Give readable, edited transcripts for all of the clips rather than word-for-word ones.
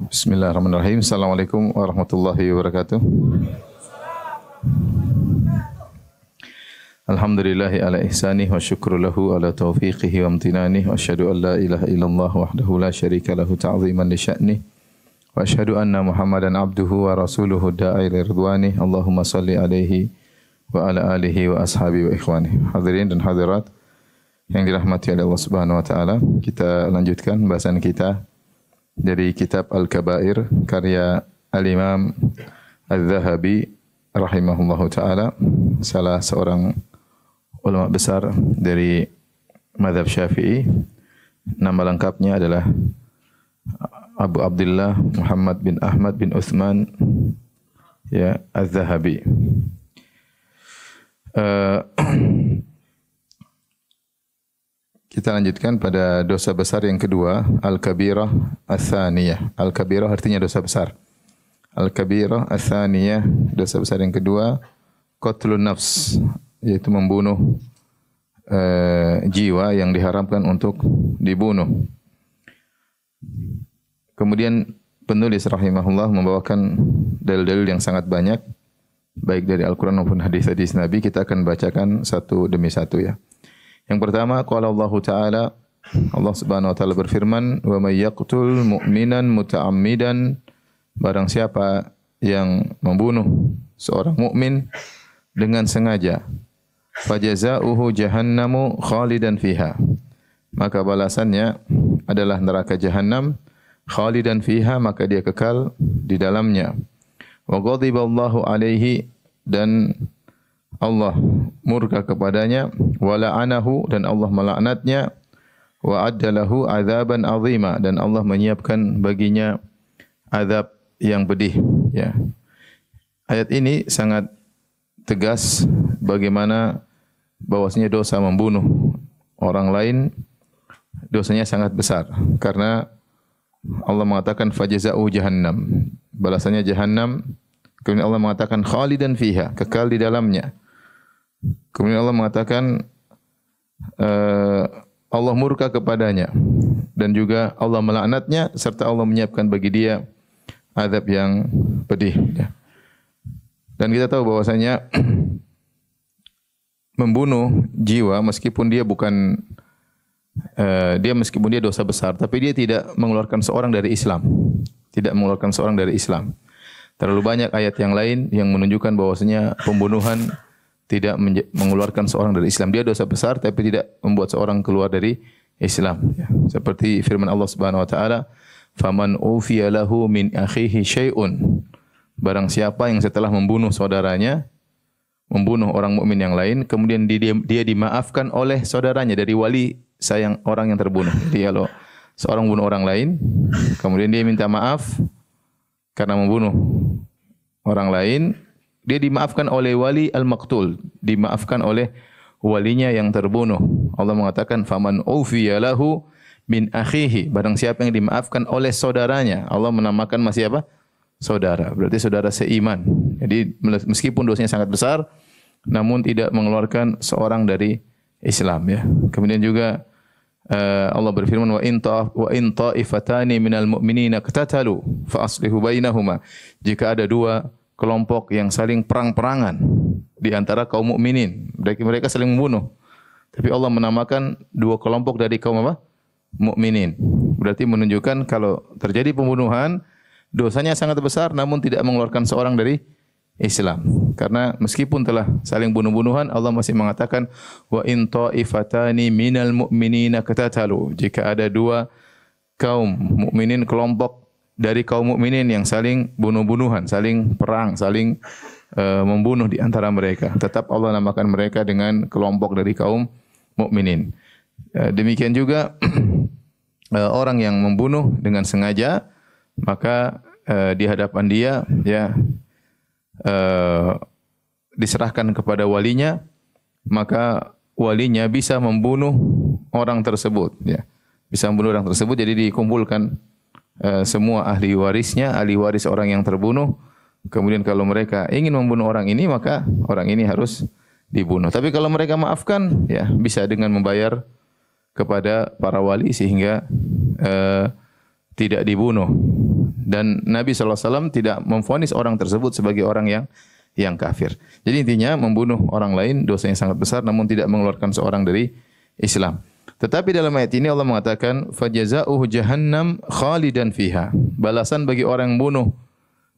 Bismillahirrahmanirrahim. Assalamualaikum warahmatullahi wabarakatuh. Alhamdulillahi ala ihsanih wa syukru lahu ala taufiqihi wa amtinanih wa asyhadu an la ilaha illallah wahdahu la syarika lahu ta'ziman li sya'nih wa asyhadu anna Muhammadan abduhu wa rasuluhu da'i ila ridwanih. Allahumma salli alaihi wa ala alihi wa ashabi wa ikhwani. Hadirin dan hadirat yang dirahmati oleh Allah Subhanahu wa taala, kita lanjutkan bahasan kita dari kitab Al-Kabair karya Al-Imam Al-Zahabi rahimahullahu taala, salah seorang ulama besar dari mazhab Syafi'i. Nama lengkapnya adalah Abu Abdullah Muhammad bin Ahmad bin Utsman ya Al-Zahabi. Kita lanjutkan pada dosa besar yang kedua, Al-Kabirah Ats-Tsaniyah. Al-Kabirah artinya dosa besar. Al-Kabirah Ats-Tsaniyah, dosa besar yang kedua, qatlun nafs, yaitu membunuh jiwa yang diharamkan untuk dibunuh. Kemudian penulis rahimahullah membawakan dalil-dalil yang sangat banyak, baik dari Al-Quran maupun hadis-hadis Nabi. Kita akan bacakan satu demi satu ya. Yang pertama, qala Allah Ta'ala, Allah Subhanahu wa taala berfirman, "Wa may yaqtul mu'minan muta'ammidan", barang siapa yang membunuh seorang mukmin dengan sengaja, fajazauhu jahannamu khalidan fiha, maka balasannya adalah neraka jahanam, khalidan fiha, maka dia kekal di dalamnya. Wa ghadiballahu alaihi, dan Allah murka kepadanya, wa la'anahu, dan Allah melaknatnya, wa addalahu adzaban azima, dan Allah menyiapkan baginya azab yang pedih ya. Ayat ini sangat tegas bagaimana bahwasanya dosa membunuh orang lain dosanya sangat besar, karena Allah mengatakan fajaza'u jahannam, balasannya jahannam. Kemudian Allah mengatakan khalidan fiha, kekal di dalamnya. Kemudian Allah mengatakan Allah murka kepadanya, dan juga Allah melaknatnya, serta Allah menyiapkan bagi dia azab yang pedih ya. Dan kita tahu bahwasanya membunuh jiwa meskipun dia bukan meskipun dia dosa besar, tapi dia tidak mengeluarkan seorang dari Islam. Tidak mengeluarkan seorang dari Islam. Terlalu banyak ayat yang lain yang menunjukkan bahwasanya pembunuhan tidak mengeluarkan seorang dari Islam. Dia dosa besar tapi tidak membuat seorang keluar dari Islam ya. Seperti firman Allah Subhanahu wa taala, "Faman ufiya lahu min akhihi syai'un", barang siapa yang setelah membunuh saudaranya, membunuh orang mukmin yang lain, kemudian dia dimaafkan oleh saudaranya dari wali sayang orang yang terbunuh. Jadi kalau seorang membunuh orang lain, kemudian dia minta maaf karena membunuh orang lain, dia dimaafkan oleh wali al-maqtul, dimaafkan oleh walinya yang terbunuh. Allah mengatakan faman ufiya lahu min akhihi, barang siapa yang dimaafkan oleh saudaranya. Allah menamakan masih apa? Saudara. Berarti saudara seiman. Jadi meskipun dosanya sangat besar, namun tidak mengeluarkan seorang dari Islam ya. Kemudian juga Allah berfirman, wa in ta'ifatani minal mu'minina qatatalu fa aslihu bainahuma, jika ada dua kelompok yang saling perang-perangan di antara kaum mukminin, mereka saling membunuh, tapi Allah menamakan dua kelompok dari kaum apa? Mukminin. Berarti menunjukkan kalau terjadi pembunuhan dosanya sangat besar, namun tidak mengeluarkan seorang dari Islam. Karena meskipun telah saling bunuh-bunuhan, Allah masih mengatakan wa in ta'ifatani minal mu'minina qatatalu, jika ada dua kaum mukminin, kelompok dari kaum mukminin yang saling bunuh-bunuhan, saling perang, saling membunuh di antara mereka, tetap Allah namakan mereka dengan kelompok dari kaum mukminin. Demikian juga orang yang membunuh dengan sengaja, maka di hadapan dia ya diserahkan kepada walinya, maka walinya bisa membunuh orang tersebut ya. Bisa membunuh orang tersebut, jadi dikumpulkan semua ahli warisnya, ahli waris orang yang terbunuh. Kemudian kalau mereka ingin membunuh orang ini, maka orang ini harus dibunuh. Tapi kalau mereka maafkan, ya bisa dengan membayar kepada para wali sehingga tidak dibunuh. Dan Nabi SAW tidak memvonis orang tersebut sebagai orang yang kafir. Jadi intinya membunuh orang lain dosanya sangat besar namun tidak mengeluarkan seorang dari Islam. Tetapi dalam ayat ini Allah mengatakan fajaza'uhu jahannam khalidan fiha. Balasan bagi orang yang bunuh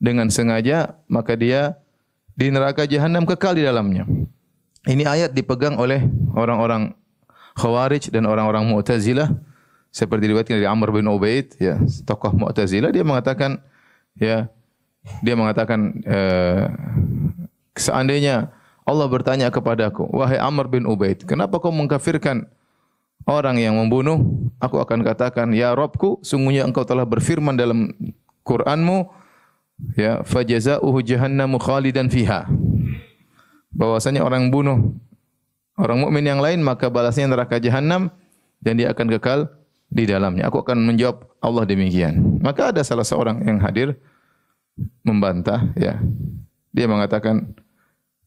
dengan sengaja maka dia di neraka jahanam kekal di dalamnya. Ini ayat dipegang oleh orang-orang Khawarij dan orang-orang Mu'tazilah seperti diriwayatkan dari Amr bin Ubaid, ya, tokoh Mu'tazilah, dia mengatakan seandainya Allah bertanya kepadaku, wahai Amr bin Ubaid, kenapa kau mengkafirkan orang yang membunuh? Aku akan katakan, ya Rabbku, sungguhnya engkau telah berfirman dalam Qur'anmu, ya, fajaza'uhu jahannamu khalidan fiha. Bahwasanya orang yang bunuh orang mukmin yang lain maka balasnya neraka jahanam dan dia akan kekal di dalamnya. Aku akan menjawab Allah demikian. Maka ada salah seorang yang hadir membantah, ya. Dia mengatakan,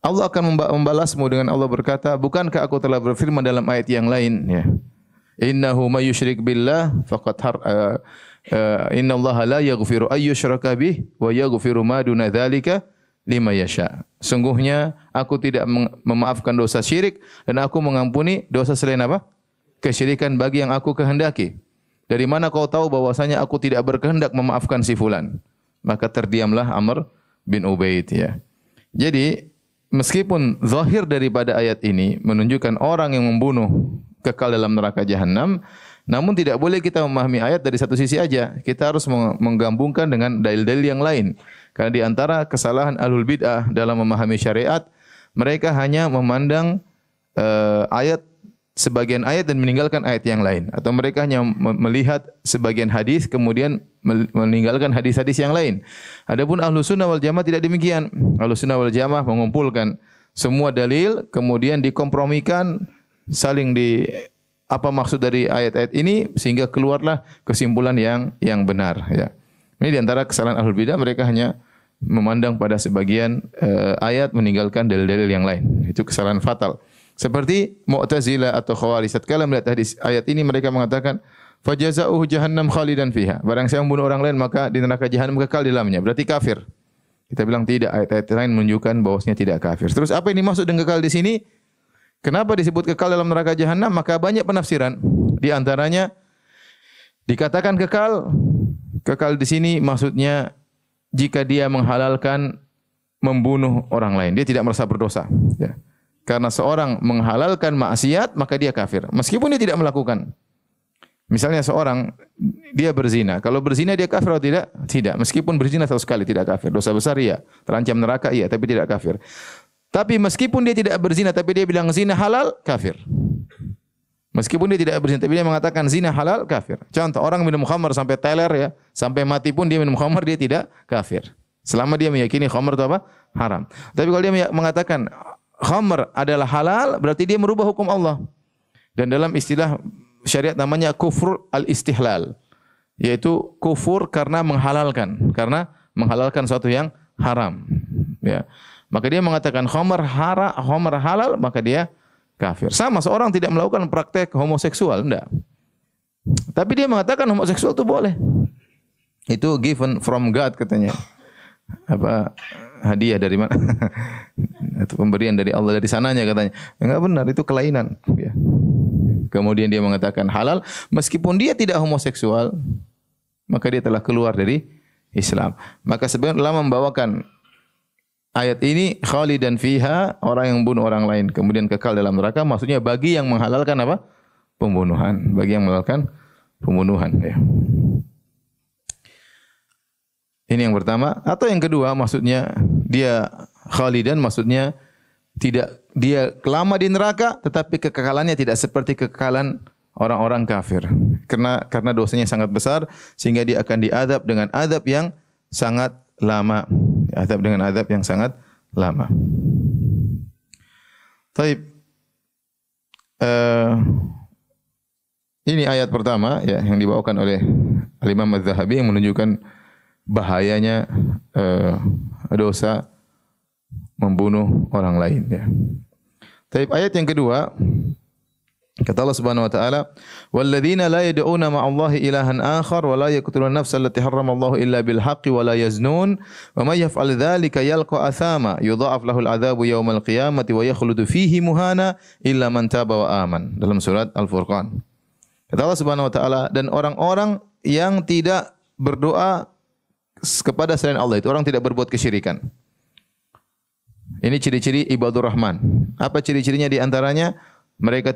Allah akan membalasmu dengan Allah berkata, bukankah aku telah berfirman dalam ayat yang lain, ya. Innahu may yusyrik billah faqad innallaha la yaghfiru ay yushraka bih wa yaghfiru ma duna dzalika lima yasha. Sungguhnya aku tidak memaafkan dosa syirik dan aku mengampuni dosa selain apa? Kesyirikan bagi yang aku kehendaki. Dari mana kau tahu bahwasanya aku tidak berkehendak memaafkan si fulan? Maka terdiamlah Amr bin Ubaid, ya. Jadi meskipun zahir daripada ayat ini menunjukkan orang yang membunuh kekal dalam neraka jahanam, namun tidak boleh kita memahami ayat dari satu sisi aja. Kita harus menggabungkan dengan dalil-dalil yang lain. Karena di antara kesalahan ahlul bid'ah dalam memahami syariat, mereka hanya memandang sebagian ayat dan meninggalkan ayat yang lain. Atau mereka hanya melihat sebagian hadis kemudian meninggalkan hadis-hadis yang lain. Adapun Ahlus Sunnah wal Jamaah tidak demikian. Ahlus Sunnah wal Jamaah mengumpulkan semua dalil kemudian dikompromikan, saling apa maksud dari ayat-ayat ini sehingga keluarlah kesimpulan yang benar, ya. Ini di antara kesalahan ahlul bidah, mereka hanya memandang pada sebagian ayat meninggalkan dalil-dalil yang lain. Itu kesalahan fatal. Seperti Mu'tazilah atau Khawarij, tatkala melihat hadis ayat ini mereka mengatakan fajaza'uhu jahannam khalidan fiha. Barang siapa membunuh orang lain maka di neraka jahanam kekal di dalamnya. Berarti kafir. Kita bilang tidak, ayat-ayat lain menunjukkan bahwasanya tidak kafir. Terus apa yang dimaksud dengan kekal di sini? Kenapa disebut kekal dalam neraka jahanam? Maka banyak penafsiran. Di antaranya dikatakan kekal di sini maksudnya jika dia menghalalkan membunuh orang lain, dia tidak merasa berdosa, ya. Karena seorang menghalalkan maksiat maka dia kafir meskipun dia tidak melakukan. Misalnya seorang dia berzina, kalau berzina dia kafir atau tidak? Tidak. Meskipun berzina satu sekali tidak kafir. Dosa besar iya, terancam neraka iya, tapi tidak kafir. Tapi meskipun dia tidak berzina tapi dia bilang zina halal, kafir. Meskipun dia tidak berzina tapi dia mengatakan zina halal, kafir. Contoh, orang minum khamar sampai teler, ya, sampai mati pun dia minum khamar, dia tidak kafir. Selama dia meyakini khamar itu apa? Haram. Tapi kalau dia mengatakan khamar adalah halal, berarti dia merubah hukum Allah. Dan dalam istilah syariat namanya kufur al-istihlal, yaitu kufur karena menghalalkan sesuatu yang haram, ya. Maka dia mengatakan khamar halal, maka dia kafir. Sama seorang tidak melakukan praktek homoseksual, enggak. Tapi dia mengatakan homoseksual itu boleh. Itu given from God katanya. Apa hadiah dari mana? Itu pemberian dari Allah, dari sananya katanya. Enggak benar, itu kelainan, ya. Kemudian dia mengatakan halal meskipun dia tidak homoseksual, maka dia telah keluar dari Islam. Maka sebenarnya ulama membawakan ayat ini khalidan fiha, orang yang membunuh orang lain kemudian kekal dalam neraka, maksudnya bagi yang menghalalkan apa? Pembunuhan, bagi yang menghalalkan pembunuhan, ya. Ini yang pertama. Atau yang kedua, maksudnya dia khalidan, maksudnya tidak, dia lama di neraka tetapi kekekalannya tidak seperti kekekalan orang-orang kafir. Karena dosanya sangat besar sehingga dia akan diadab dengan adab yang sangat lama. Adab dengan adab yang sangat lama. Taib. Ini ayat pertama, ya, yang dibawakan oleh Al-Imam Az-Zahabi yang menunjukkan bahayanya dosa membunuh orang lain, ya. Taib. Ayat yang kedua Kata Allah Subhanahu wa taala, "Walladzina la yad'una ma'allahi ilahan akhar wa la yaqtuluna an-nafsa allati harramallahu illa bil haqqi wa la yaznun wa may yaf'al dzalika yalqa athama yudha'af lahu al-'adzabu yaumal qiyamati wa yakhludu fihi muhana illa man taba wa aman." Dalam surat Al-Furqan. Kata Allah Subhanahu wa taala, dan orang-orang yang tidak berdoa kepada selain Allah, itu orang tidak berbuat kesyirikan. Ini ciri-ciri ibadur rahman. Apa ciri-cirinya di antaranya? Mereka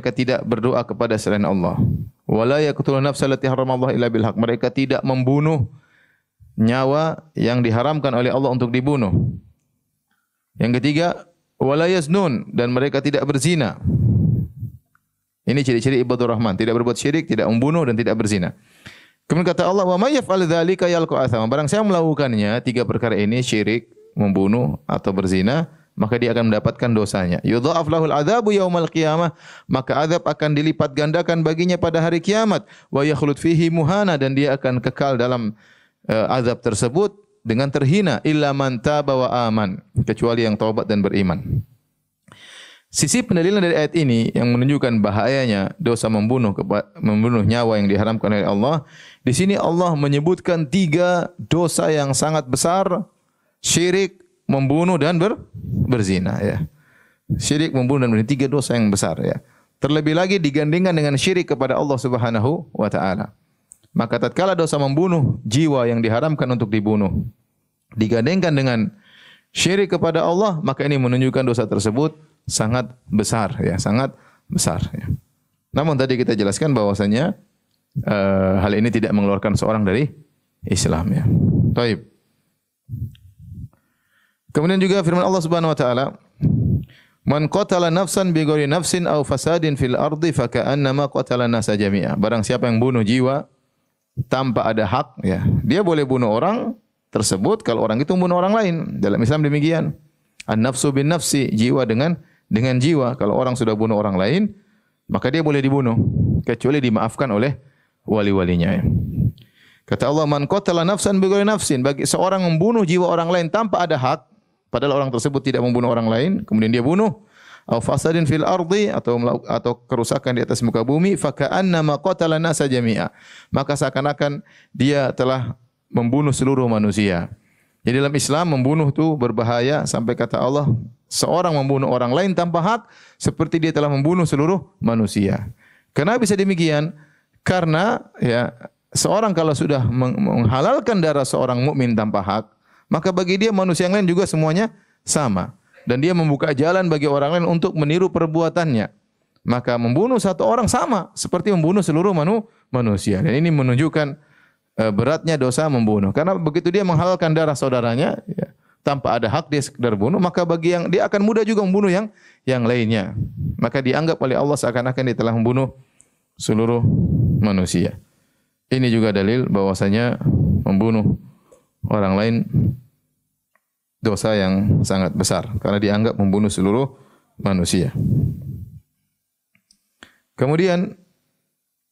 tidak berdoa kepada selain Allah. Wala yaqtuluna nafsa allati haramallahu illa bil haqq. Mereka tidak membunuh nyawa yang diharamkan oleh Allah untuk dibunuh. Yang ketiga, wala yaznun, dan mereka tidak berzina. Ini ciri-ciri ibadur rahman, tidak berbuat syirik, tidak membunuh dan tidak berzina. Kemudian kata Allah, wa may yaf'al dzalika yalqa athama. Barang siapa melakukannya, tiga perkara ini, syirik, membunuh atau berzina, maka dia akan mendapatkan dosanya. Yudha'af lahul 'adzabu yaumal qiyamah, maka azab akan dilipat gandakan baginya pada hari kiamat. Wa yakhlud fihi muhana, dan dia akan kekal dalam azab tersebut dengan terhina. Illa man taba wa aman, kecuali yang taubat dan beriman. Sisi pendalilan dari ayat ini yang menunjukkan bahayanya dosa membunuh nyawa yang diharamkan oleh Allah. Di sini Allah menyebutkan tiga dosa yang sangat besar: syirik, membunuh dan berzina, ya. Syirik, membunuh dan berzina, tiga dosa yang besar, ya. Terlebih lagi digandingkan dengan syirik kepada Allah Subhanahu wa taala. Maka tatkala dosa membunuh jiwa yang diharamkan untuk dibunuh digandingkan dengan syirik kepada Allah, maka ini menunjukkan dosa tersebut sangat besar, ya, sangat besar, ya. Namun tadi kita jelaskan bahwasanya hal ini tidak mengeluarkan seorang dari Islam, ya. Baik. Kemudian juga firman Allah Subhanahu wa taala, "Man qatala nafsan bighairi nafsin aw fasadin fil ardi faka'annama qatala an-nasa jami'a." Barang siapa yang bunuh jiwa tanpa ada hak, ya, dia boleh bunuh orang tersebut kalau orang itu membunuh orang lain. Dalam Islam demikian. An-nafsu bin nafsi, jiwa dengan jiwa. Kalau orang sudah bunuh orang lain, maka dia boleh dibunuh kecuali dimaafkan oleh wali-walinya, ya. Kata Allah, "Man qatala nafsan bighairi nafsin." Bagi seorang membunuh jiwa orang lain tanpa ada hak, padahal orang tersebut tidak membunuh orang lain, kemudian dia bunuh, atau fasadin fil ardi, atau kerusakan di atas muka bumi, faka'annama qatala nasa jami'a, maka seakan-akan dia telah membunuh seluruh manusia. Jadi dalam Islam membunuh itu berbahaya, sampai kata Allah, seorang membunuh orang lain tanpa hak seperti dia telah membunuh seluruh manusia. Kenapa bisa demikian? Karena, ya, seorang kalau sudah menghalalkan darah seorang mukmin tanpa hak, maka bagi dia manusia yang lain juga semuanya sama. Dan dia membuka jalan bagi orang lain untuk meniru perbuatannya. Maka membunuh satu orang sama seperti membunuh seluruh manusia. Dan ini menunjukkan beratnya dosa membunuh. Karena begitu dia menghalalkan darah saudaranya, ya, tanpa ada hak dia sekedar bunuh, maka bagi yang dia akan mudah juga membunuh yang lainnya. Maka dianggap oleh Allah seakan-akan dia telah membunuh seluruh manusia. Ini juga dalil bahwasanya membunuh orang lain dosa yang sangat besar karena dianggap membunuh seluruh manusia. Kemudian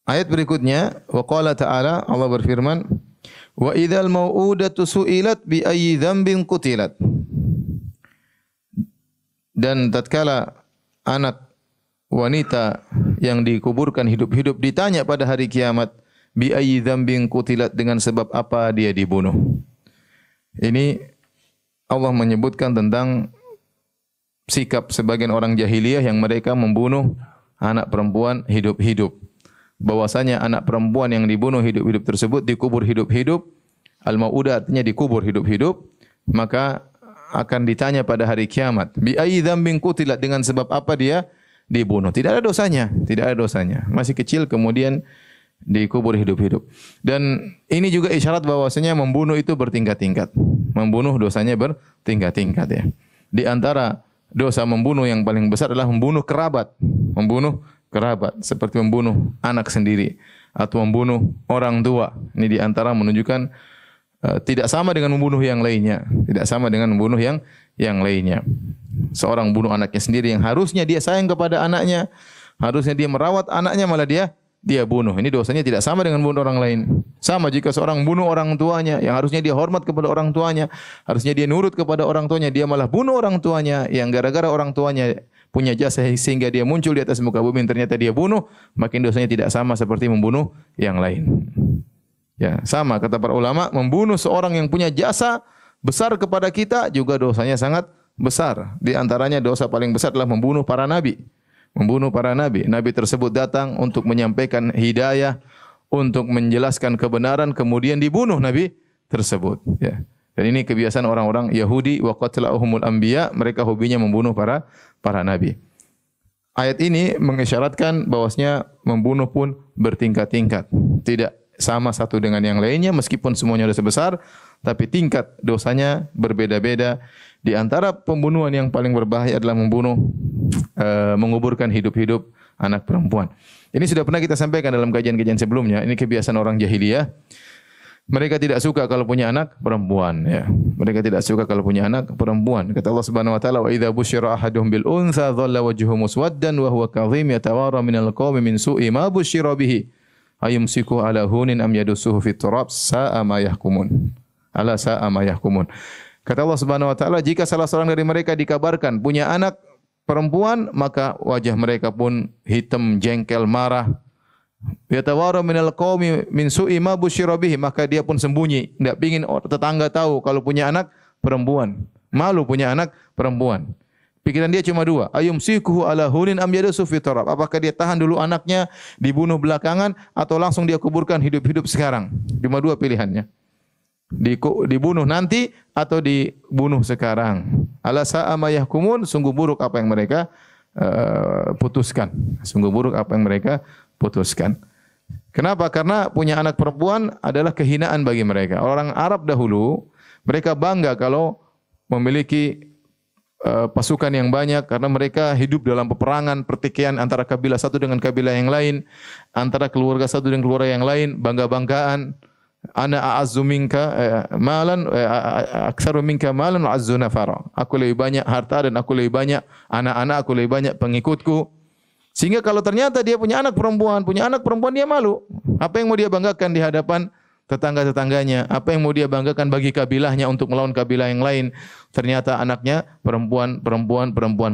ayat berikutnya, wa qala ta'ala, Allah berfirman, wa idzal mau'udatu su'ilat bi ayyi dzambin qutilat. Dan tatkala anak wanita yang dikuburkan hidup-hidup ditanya pada hari kiamat, bi ayyi dzambin qutilat, dengan sebab apa dia dibunuh. Ini Allah menyebutkan tentang sikap sebagian orang jahiliyah yang mereka membunuh anak perempuan hidup-hidup. Bahwasanya anak perempuan yang dibunuh hidup-hidup tersebut dikubur hidup-hidup. Al-mau'udah artinya dikubur hidup-hidup. Maka akan ditanya pada hari kiamat, bi ayyi dzambin qutilat, dengan sebab apa dia dibunuh. Tidak ada dosanya, tidak ada dosanya. Masih kecil kemudian dikubur hidup-hidup. Dan ini juga isyarat bahwasanya membunuh itu bertingkat-tingkat. Membunuh dosanya bertingkat-tingkat, ya. Di antara dosa membunuh yang paling besar adalah membunuh kerabat. Membunuh kerabat seperti membunuh anak sendiri atau membunuh orang tua. Ini di antara menunjukkan tidak sama dengan membunuh yang lainnya. Tidak sama dengan membunuh yang lainnya. Seorang bunuh anaknya sendiri yang harusnya dia sayang kepada anaknya, harusnya dia merawat anaknya, malah dia bunuh. Ini dosanya tidak sama dengan bunuh orang lain. Sama jika seorang bunuh orang tuanya, yang harusnya dia hormat kepada orang tuanya, harusnya dia nurut kepada orang tuanya, dia malah bunuh orang tuanya, yang gara-gara orang tuanya punya jasa sehingga dia muncul di atas muka bumi, ternyata dia bunuh, makin dosanya tidak sama seperti membunuh yang lain. Ya, sama kata para ulama, membunuh seorang yang punya jasa besar kepada kita juga dosanya sangat besar. Di antaranya dosa paling besar adalah membunuh para nabi. Membunuh para nabi. Nabi tersebut datang untuk menyampaikan hidayah, untuk menjelaskan kebenaran, kemudian dibunuh nabi tersebut. Ya. Dan ini kebiasaan orang-orang Yahudi, wa qatla'uhumul anbiya, mereka hobinya membunuh para nabi. Ayat ini mengisyaratkan bahwasanya membunuh pun bertingkat-tingkat. Tidak sama satu dengan yang lainnya meskipun semuanya dosa besar, tapi tingkat dosanya berbeda-beda. Di antara pembunuhan yang paling berbahaya adalah menguburkan hidup-hidup anak perempuan. Ini sudah pernah kita sampaikan dalam kajian-kajian sebelumnya. Ini kebiasaan orang jahiliyah. Mereka tidak suka kalau punya anak perempuan, ya. Mereka tidak suka kalau punya anak perempuan. Kata Allah Subhanahu wa taala, "Wa idza busyira ahaduhum bil untha dhalla wajhuhu muswaddan wa huwa kadhim yatawara minal qaumi min su'i ma busyira bihi. Ayumsiku ala hunin am yadussuhu fit turab sa'a ma yahkumun." Ala sa'a ma yahkumun. Kata Allah Subhanahu wa taala, jika salah seorang dari mereka dikabarkan punya anak perempuan, maka wajah mereka pun hitam, jengkel, marah. Yatawara minal qaumi min su'i ma busyira bihi, maka dia pun sembunyi, tidak ingin tetangga tahu kalau punya anak perempuan. Malu punya anak perempuan. Pikiran dia cuma dua, ayumsikuhu ala hunin am yadussu fi turab. Apakah dia tahan dulu anaknya dibunuh belakangan atau langsung dia kuburkan hidup-hidup sekarang? Cuma dua pilihannya. Dibunuh nanti atau dibunuh sekarang. Ala sa'a ma yahkumun, sungguh buruk apa yang mereka putuskan. Sungguh buruk apa yang mereka putuskan. Kenapa? Karena punya anak perempuan adalah kehinaan bagi mereka. Orang Arab dahulu, mereka bangga kalau memiliki pasukan yang banyak karena mereka hidup dalam peperangan, pertikaian antara kabilah satu dengan kabilah yang lain, antara keluarga satu dengan keluarga yang lain, bangga-banggaan. Ana a'azzu minka malan aktsaru minka malan wa azzu nafara. Aku lebih banyak harta dan aku lebih banyak anak-anak, aku lebih banyak pengikutku. Sehingga kalau ternyata dia punya anak perempuan dia malu. Apa yang mau dia banggakan di hadapan tetangga-tetangganya? Apa yang mau dia banggakan bagi kabilahnya untuk melawan kabilah yang lain? Ternyata anaknya perempuan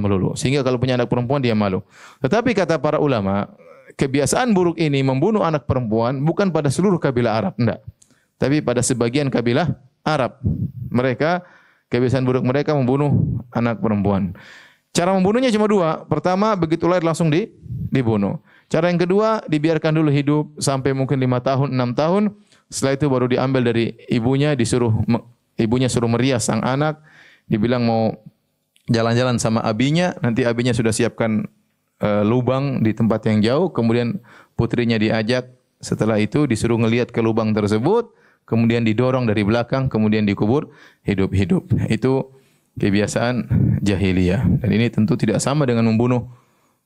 melulu. Sehingga kalau punya anak perempuan dia malu. Tetapi kata para ulama, kebiasaan buruk ini membunuh anak perempuan bukan pada seluruh kabilah Arab, enggak. Tapi pada sebagian kabilah Arab. Mereka, kebiasaan buruk mereka membunuh anak perempuan. Cara membunuhnya cuma dua. Pertama, begitu lahir langsung dibunuh. Cara yang kedua, dibiarkan dulu hidup sampai mungkin 5 tahun, 6 tahun. Setelah itu baru diambil dari ibunya, ibunya suruh merias sang anak. Dibilang mau jalan-jalan sama abinya, nanti abinya sudah siapkan lubang di tempat yang jauh. Kemudian putrinya diajak. Setelah itu disuruh ngelihat ke lubang tersebut. Kemudian didorong dari belakang, kemudian dikubur hidup-hidup. Itu kebiasaan jahiliyah. Dan ini tentu tidak sama dengan membunuh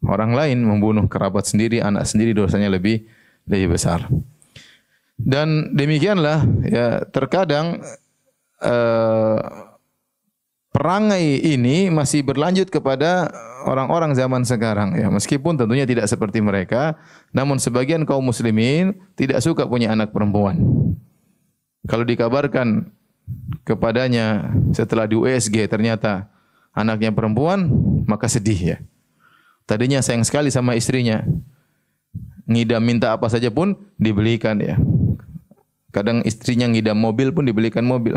orang lain, membunuh kerabat sendiri, anak sendiri, dosanya lebih besar. Dan demikianlah ya, terkadang perangai ini masih berlanjut kepada orang-orang zaman sekarang ya, meskipun tentunya tidak seperti mereka, namun sebagian kaum muslimin tidak suka punya anak perempuan. Kalau dikabarkan kepadanya setelah di USG ternyata anaknya perempuan, maka sedih ya. Tadinya sayang sekali sama istrinya, ngidam minta apa saja pun dibelikan ya. Kadang istrinya ngidam mobil pun dibelikan mobil.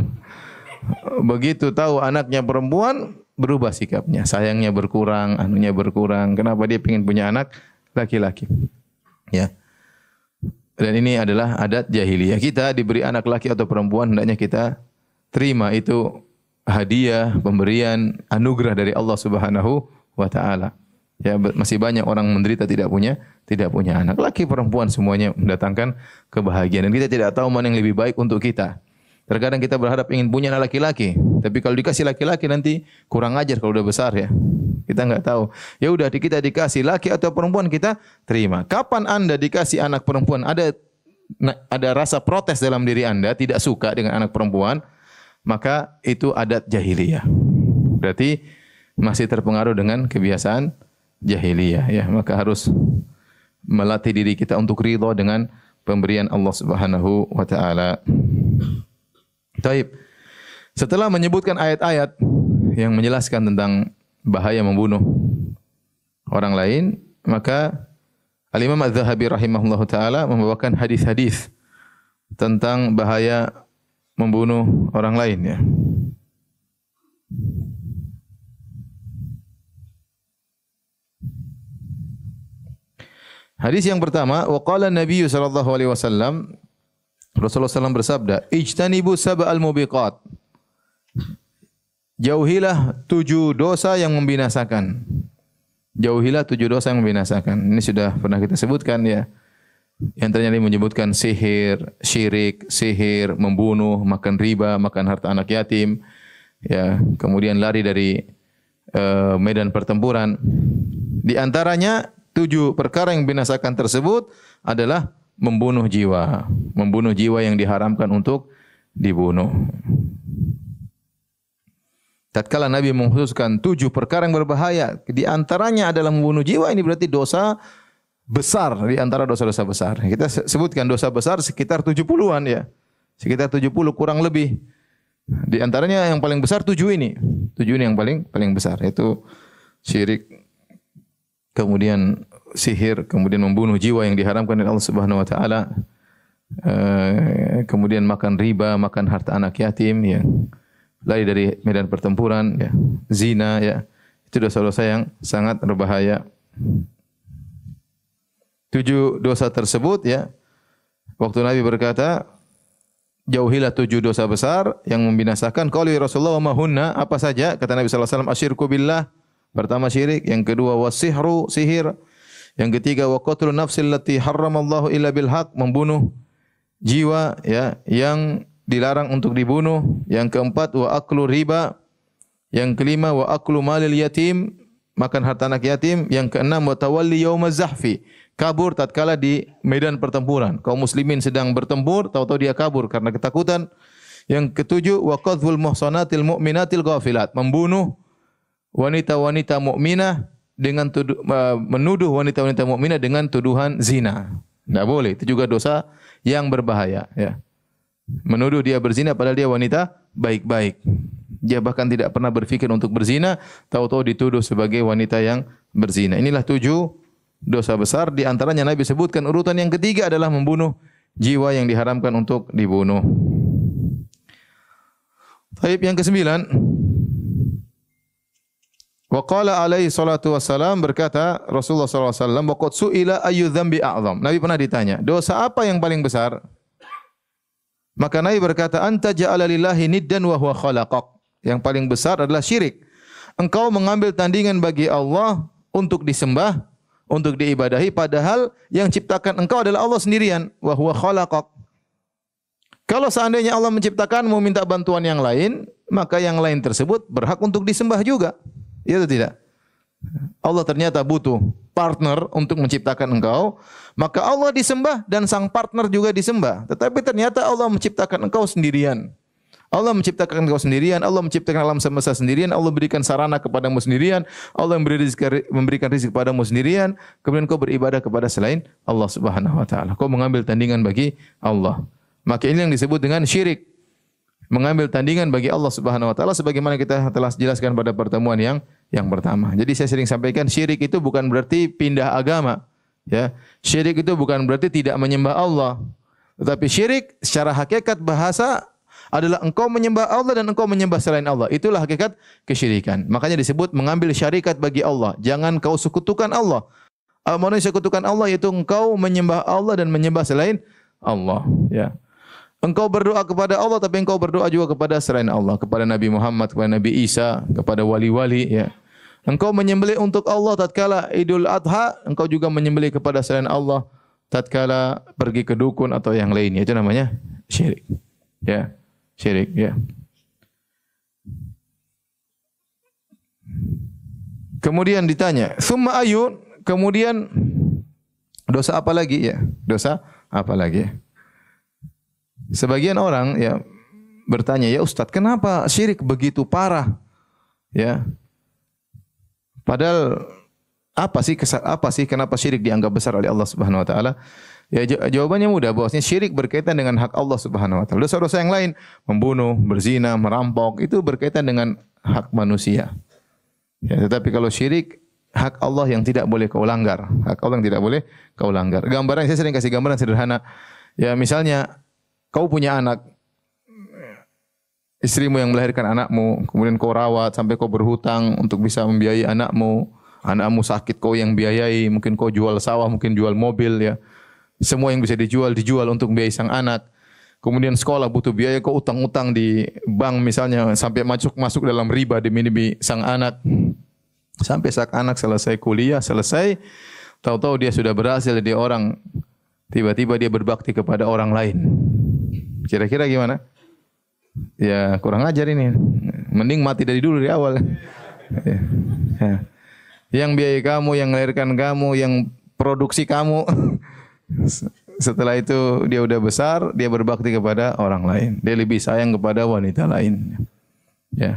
Begitu tahu anaknya perempuan, berubah sikapnya, sayangnya berkurang, anunya berkurang. Kenapa? Dia ingin punya anak laki-laki. Ya. Dan ini adalah adat jahiliyah. Kita diberi anak laki atau perempuan, hendaknya kita terima itu hadiah, pemberian, anugerah dari Allah Subhanahu wa taala. Ya, masih banyak orang menderita tidak punya anak. Laki perempuan semuanya mendatangkan kebahagiaan, dan kita tidak tahu mana yang lebih baik untuk kita. Terkadang kita berharap ingin punya anak laki-laki, tapi kalau dikasih laki-laki nanti kurang ajar kalau udah besar ya. Kita enggak tahu. Ya udah, kita dikasih laki atau perempuan kita terima. Kapan Anda dikasih anak perempuan ada rasa protes dalam diri Anda, tidak suka dengan anak perempuan, maka itu adat jahiliyah. Berarti masih terpengaruh dengan kebiasaan jahiliyah ya. Maka harus melatih diri kita untuk ridha dengan pemberian Allah Subhanahu wa taala. Taib. Setelah menyebutkan ayat-ayat yang menjelaskan tentang bahaya membunuh orang lain, maka Al-Imam Az-Zahabi rahimahullahu taala membawakan hadis-hadis tentang bahaya membunuh orang lain ya. Hadis yang pertama, waqala Nabi sallallahu alaihi wasallam, Rasulullah SAW bersabda, ijtanibu sab'al mubiqat. Jauhilah 7 dosa yang membinasakan. Jauhilah 7 dosa yang membinasakan. Ini sudah pernah kita sebutkan ya. Yang ternyata menyebutkan sihir, syirik, sihir, membunuh, makan riba, makan harta anak yatim, ya, kemudian lari dari medan pertempuran. Di antaranya 7 perkara yang membinasakan tersebut adalah membunuh jiwa. Membunuh jiwa yang diharamkan untuk dibunuh. Tatkala Nabi mengkhususkan 7 perkara yang berbahaya, di antaranya adalah membunuh jiwa, ini berarti dosa besar di antara dosa-dosa besar. Kita sebutkan dosa besar sekitar 70-an ya. Sekitar 70 kurang lebih. Di antaranya yang paling besar 7 ini. 7 ini yang paling besar, yaitu syirik, kemudian sihir, kemudian membunuh jiwa yang diharamkan oleh Allah Subhanahu wa taala, kemudian makan riba, makan harta anak yatim, ya, lari dari medan pertempuran, ya, zina, ya. Itu dosa-dosa yang sangat berbahaya. 7 dosa tersebut, ya, waktu Nabi berkata, jauhilah 7 dosa besar yang membinasakan. Qalu ya Rasulullah wa ma hunna, apa saja? Kata Nabi sallallahu alaihi wasallam, asyirku billah. Pertama syirik, yang kedua wasihru, sihir, yang ketiga wa qatlun nafsil lati harramallahu illa bil haq, membunuh jiwa ya yang dilarang untuk dibunuh, yang keempat wa aklu riba, yang kelima wa aklu malil yatim, makan harta anak yatim, yang keenam wa tawalli yaumaz zahfi, kabur tatkala di medan pertempuran. Kaum muslimin sedang bertempur, tahu-tahu dia kabur karena ketakutan. Yang ketujuh wa qadhful muhsanatil mu'minatil ghafilat, membunuh wanita-wanita mukminah dengan menuduh wanita-wanita mukminah dengan tuduhan zina. Tidak boleh. Itu juga dosa yang berbahaya. Ya. Menuduh dia berzina padahal dia wanita baik-baik. Dia bahkan tidak pernah berfikir untuk berzina, tahu-tahu dituduh sebagai wanita yang berzina. Inilah 7 dosa besar. Di antaranya Nabi sebutkan urutan yang ketiga adalah membunuh jiwa yang diharamkan untuk dibunuh. Taib yang ke-9. Wa qala alaihi salatu wassalam, berkata Rasulullah sallallahu alaihi wasallam, wa qad su'ila ayyu dzambi a'zam. Nabi pernah ditanya, dosa apa yang paling besar? Maka Nabi berkata, anta ja'ala lillahi niddan wa huwa khalaqak. Yang paling besar adalah syirik. Engkau mengambil tandingan bagi Allah untuk disembah, untuk diibadahi, padahal yang ciptakan engkau adalah Allah sendirian. Wa huwa khalaqak. Kalau seandainya Allah menciptakan, mau minta bantuan yang lain, maka yang lain tersebut berhak untuk disembah juga. Ya atau tidak? Allah ternyata butuh partner untuk menciptakan engkau, maka Allah disembah dan sang partner juga disembah. Tetapi ternyata Allah menciptakan engkau sendirian. Allah menciptakan engkau sendirian, Allah menciptakan alam semesta sendirian, Allah berikan sarana kepadamu sendirian, Allah memberikan rezeki kepadamu sendirian, kemudian kau beribadah kepada selain Allah Subhanahu wa taala. Kau mengambil tandingan bagi Allah. Maka ini yang disebut dengan syirik. Mengambil tandingan bagi Allah Subhanahu wa taala, sebagaimana kita telah jelaskan pada pertemuan yang pertama. Jadi saya sering sampaikan, syirik itu bukan berarti pindah agama, ya. Syirik itu bukan berarti tidak menyembah Allah. Tetapi syirik secara hakikat bahasa adalah engkau menyembah Allah dan engkau menyembah selain Allah. Itulah hakikat kesyirikan. Makanya disebut mengambil syarikat bagi Allah. Jangan kau sekutukan Allah. Manusia sekutukan Allah yaitu engkau menyembah Allah dan menyembah selain Allah, ya. Engkau berdoa kepada Allah tapi engkau berdoa juga kepada selain Allah, kepada Nabi Muhammad, kepada Nabi Isa, kepada wali-wali, ya. Engkau menyembelih untuk Allah tatkala Idul Adha, engkau juga menyembelih kepada selain Allah tatkala pergi ke dukun atau yang lainnya. Itu namanya syirik. Ya, syirik, ya. Kemudian ditanya, "Tsumma ayun?" Kemudian dosa apa lagi, ya? Dosa apa lagi? Sebagian orang ya bertanya, "Ya Ustaz, kenapa syirik begitu parah?" Ya. Padahal apa sih kenapa syirik dianggap besar oleh Allah Subhanahu wa taala? Ya jawabannya mudah, bahwasanya syirik berkaitan dengan hak Allah Subhanahu wa taala. Dosa-dosa yang lain, membunuh, berzina, merampok, itu berkaitan dengan hak manusia. Ya, tetapi kalau syirik hak Allah yang tidak boleh kau langgar. Hak Allah yang tidak boleh kau langgar. Gambaran, saya sering kasih gambaran sederhana. Ya, misalnya kau punya anak, istrimu yang melahirkan anakmu, kemudian kau rawat sampai kau berhutang untuk bisa membiayai anakmu. Anakmu sakit, kau yang biayai, mungkin kau jual sawah, mungkin jual mobil ya. Semua yang bisa dijual untuk membiayai sang anak. Kemudian sekolah butuh biaya, kau utang-utang di bank misalnya sampai masuk dalam riba demi sang anak. Sampai saat anak selesai kuliah, tahu-tahu dia sudah berhasil jadi orang, tiba-tiba dia berbakti kepada orang lain. Kira-kira gimana? Ya kurang ajar ini. Mending mati dari dulu di awal. Ya. Yang biayai kamu, yang melahirkan kamu, yang produksi kamu. Setelah itu dia udah besar, dia berbakti kepada orang lain. Dia lebih sayang kepada wanita lain. Ya.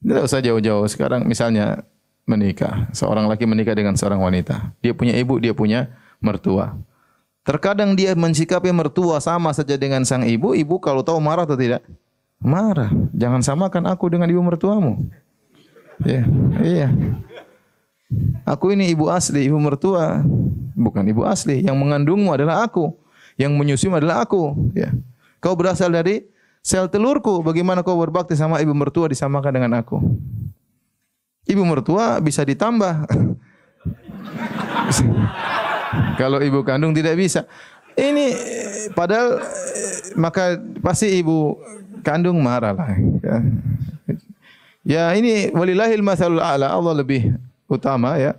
Tidak usah jauh-jauh. Sekarang misalnya menikah. Seorang laki menikah dengan seorang wanita. Dia punya ibu, dia punya mertua. Terkadang dia mensikapi mertua sama saja dengan sang ibu. Ibu kalau tahu marah atau tidak? Marah. Jangan samakan aku dengan ibu mertuamu. Ya, iya. Aku ini ibu asli, ibu mertua. Bukan ibu asli. Yang mengandungmu adalah aku. Yang menyusuimu adalah aku. Ya. Kau berasal dari sel telurku, bagaimana kau berbakti sama ibu mertua disamakan dengan aku? Ibu mertua bisa ditambah. Kalau ibu kandung tidak bisa. Ini padahal maka pasti ibu kandung marah lah. Ya ini walillahil matsalul a'la, Allah lebih utama ya.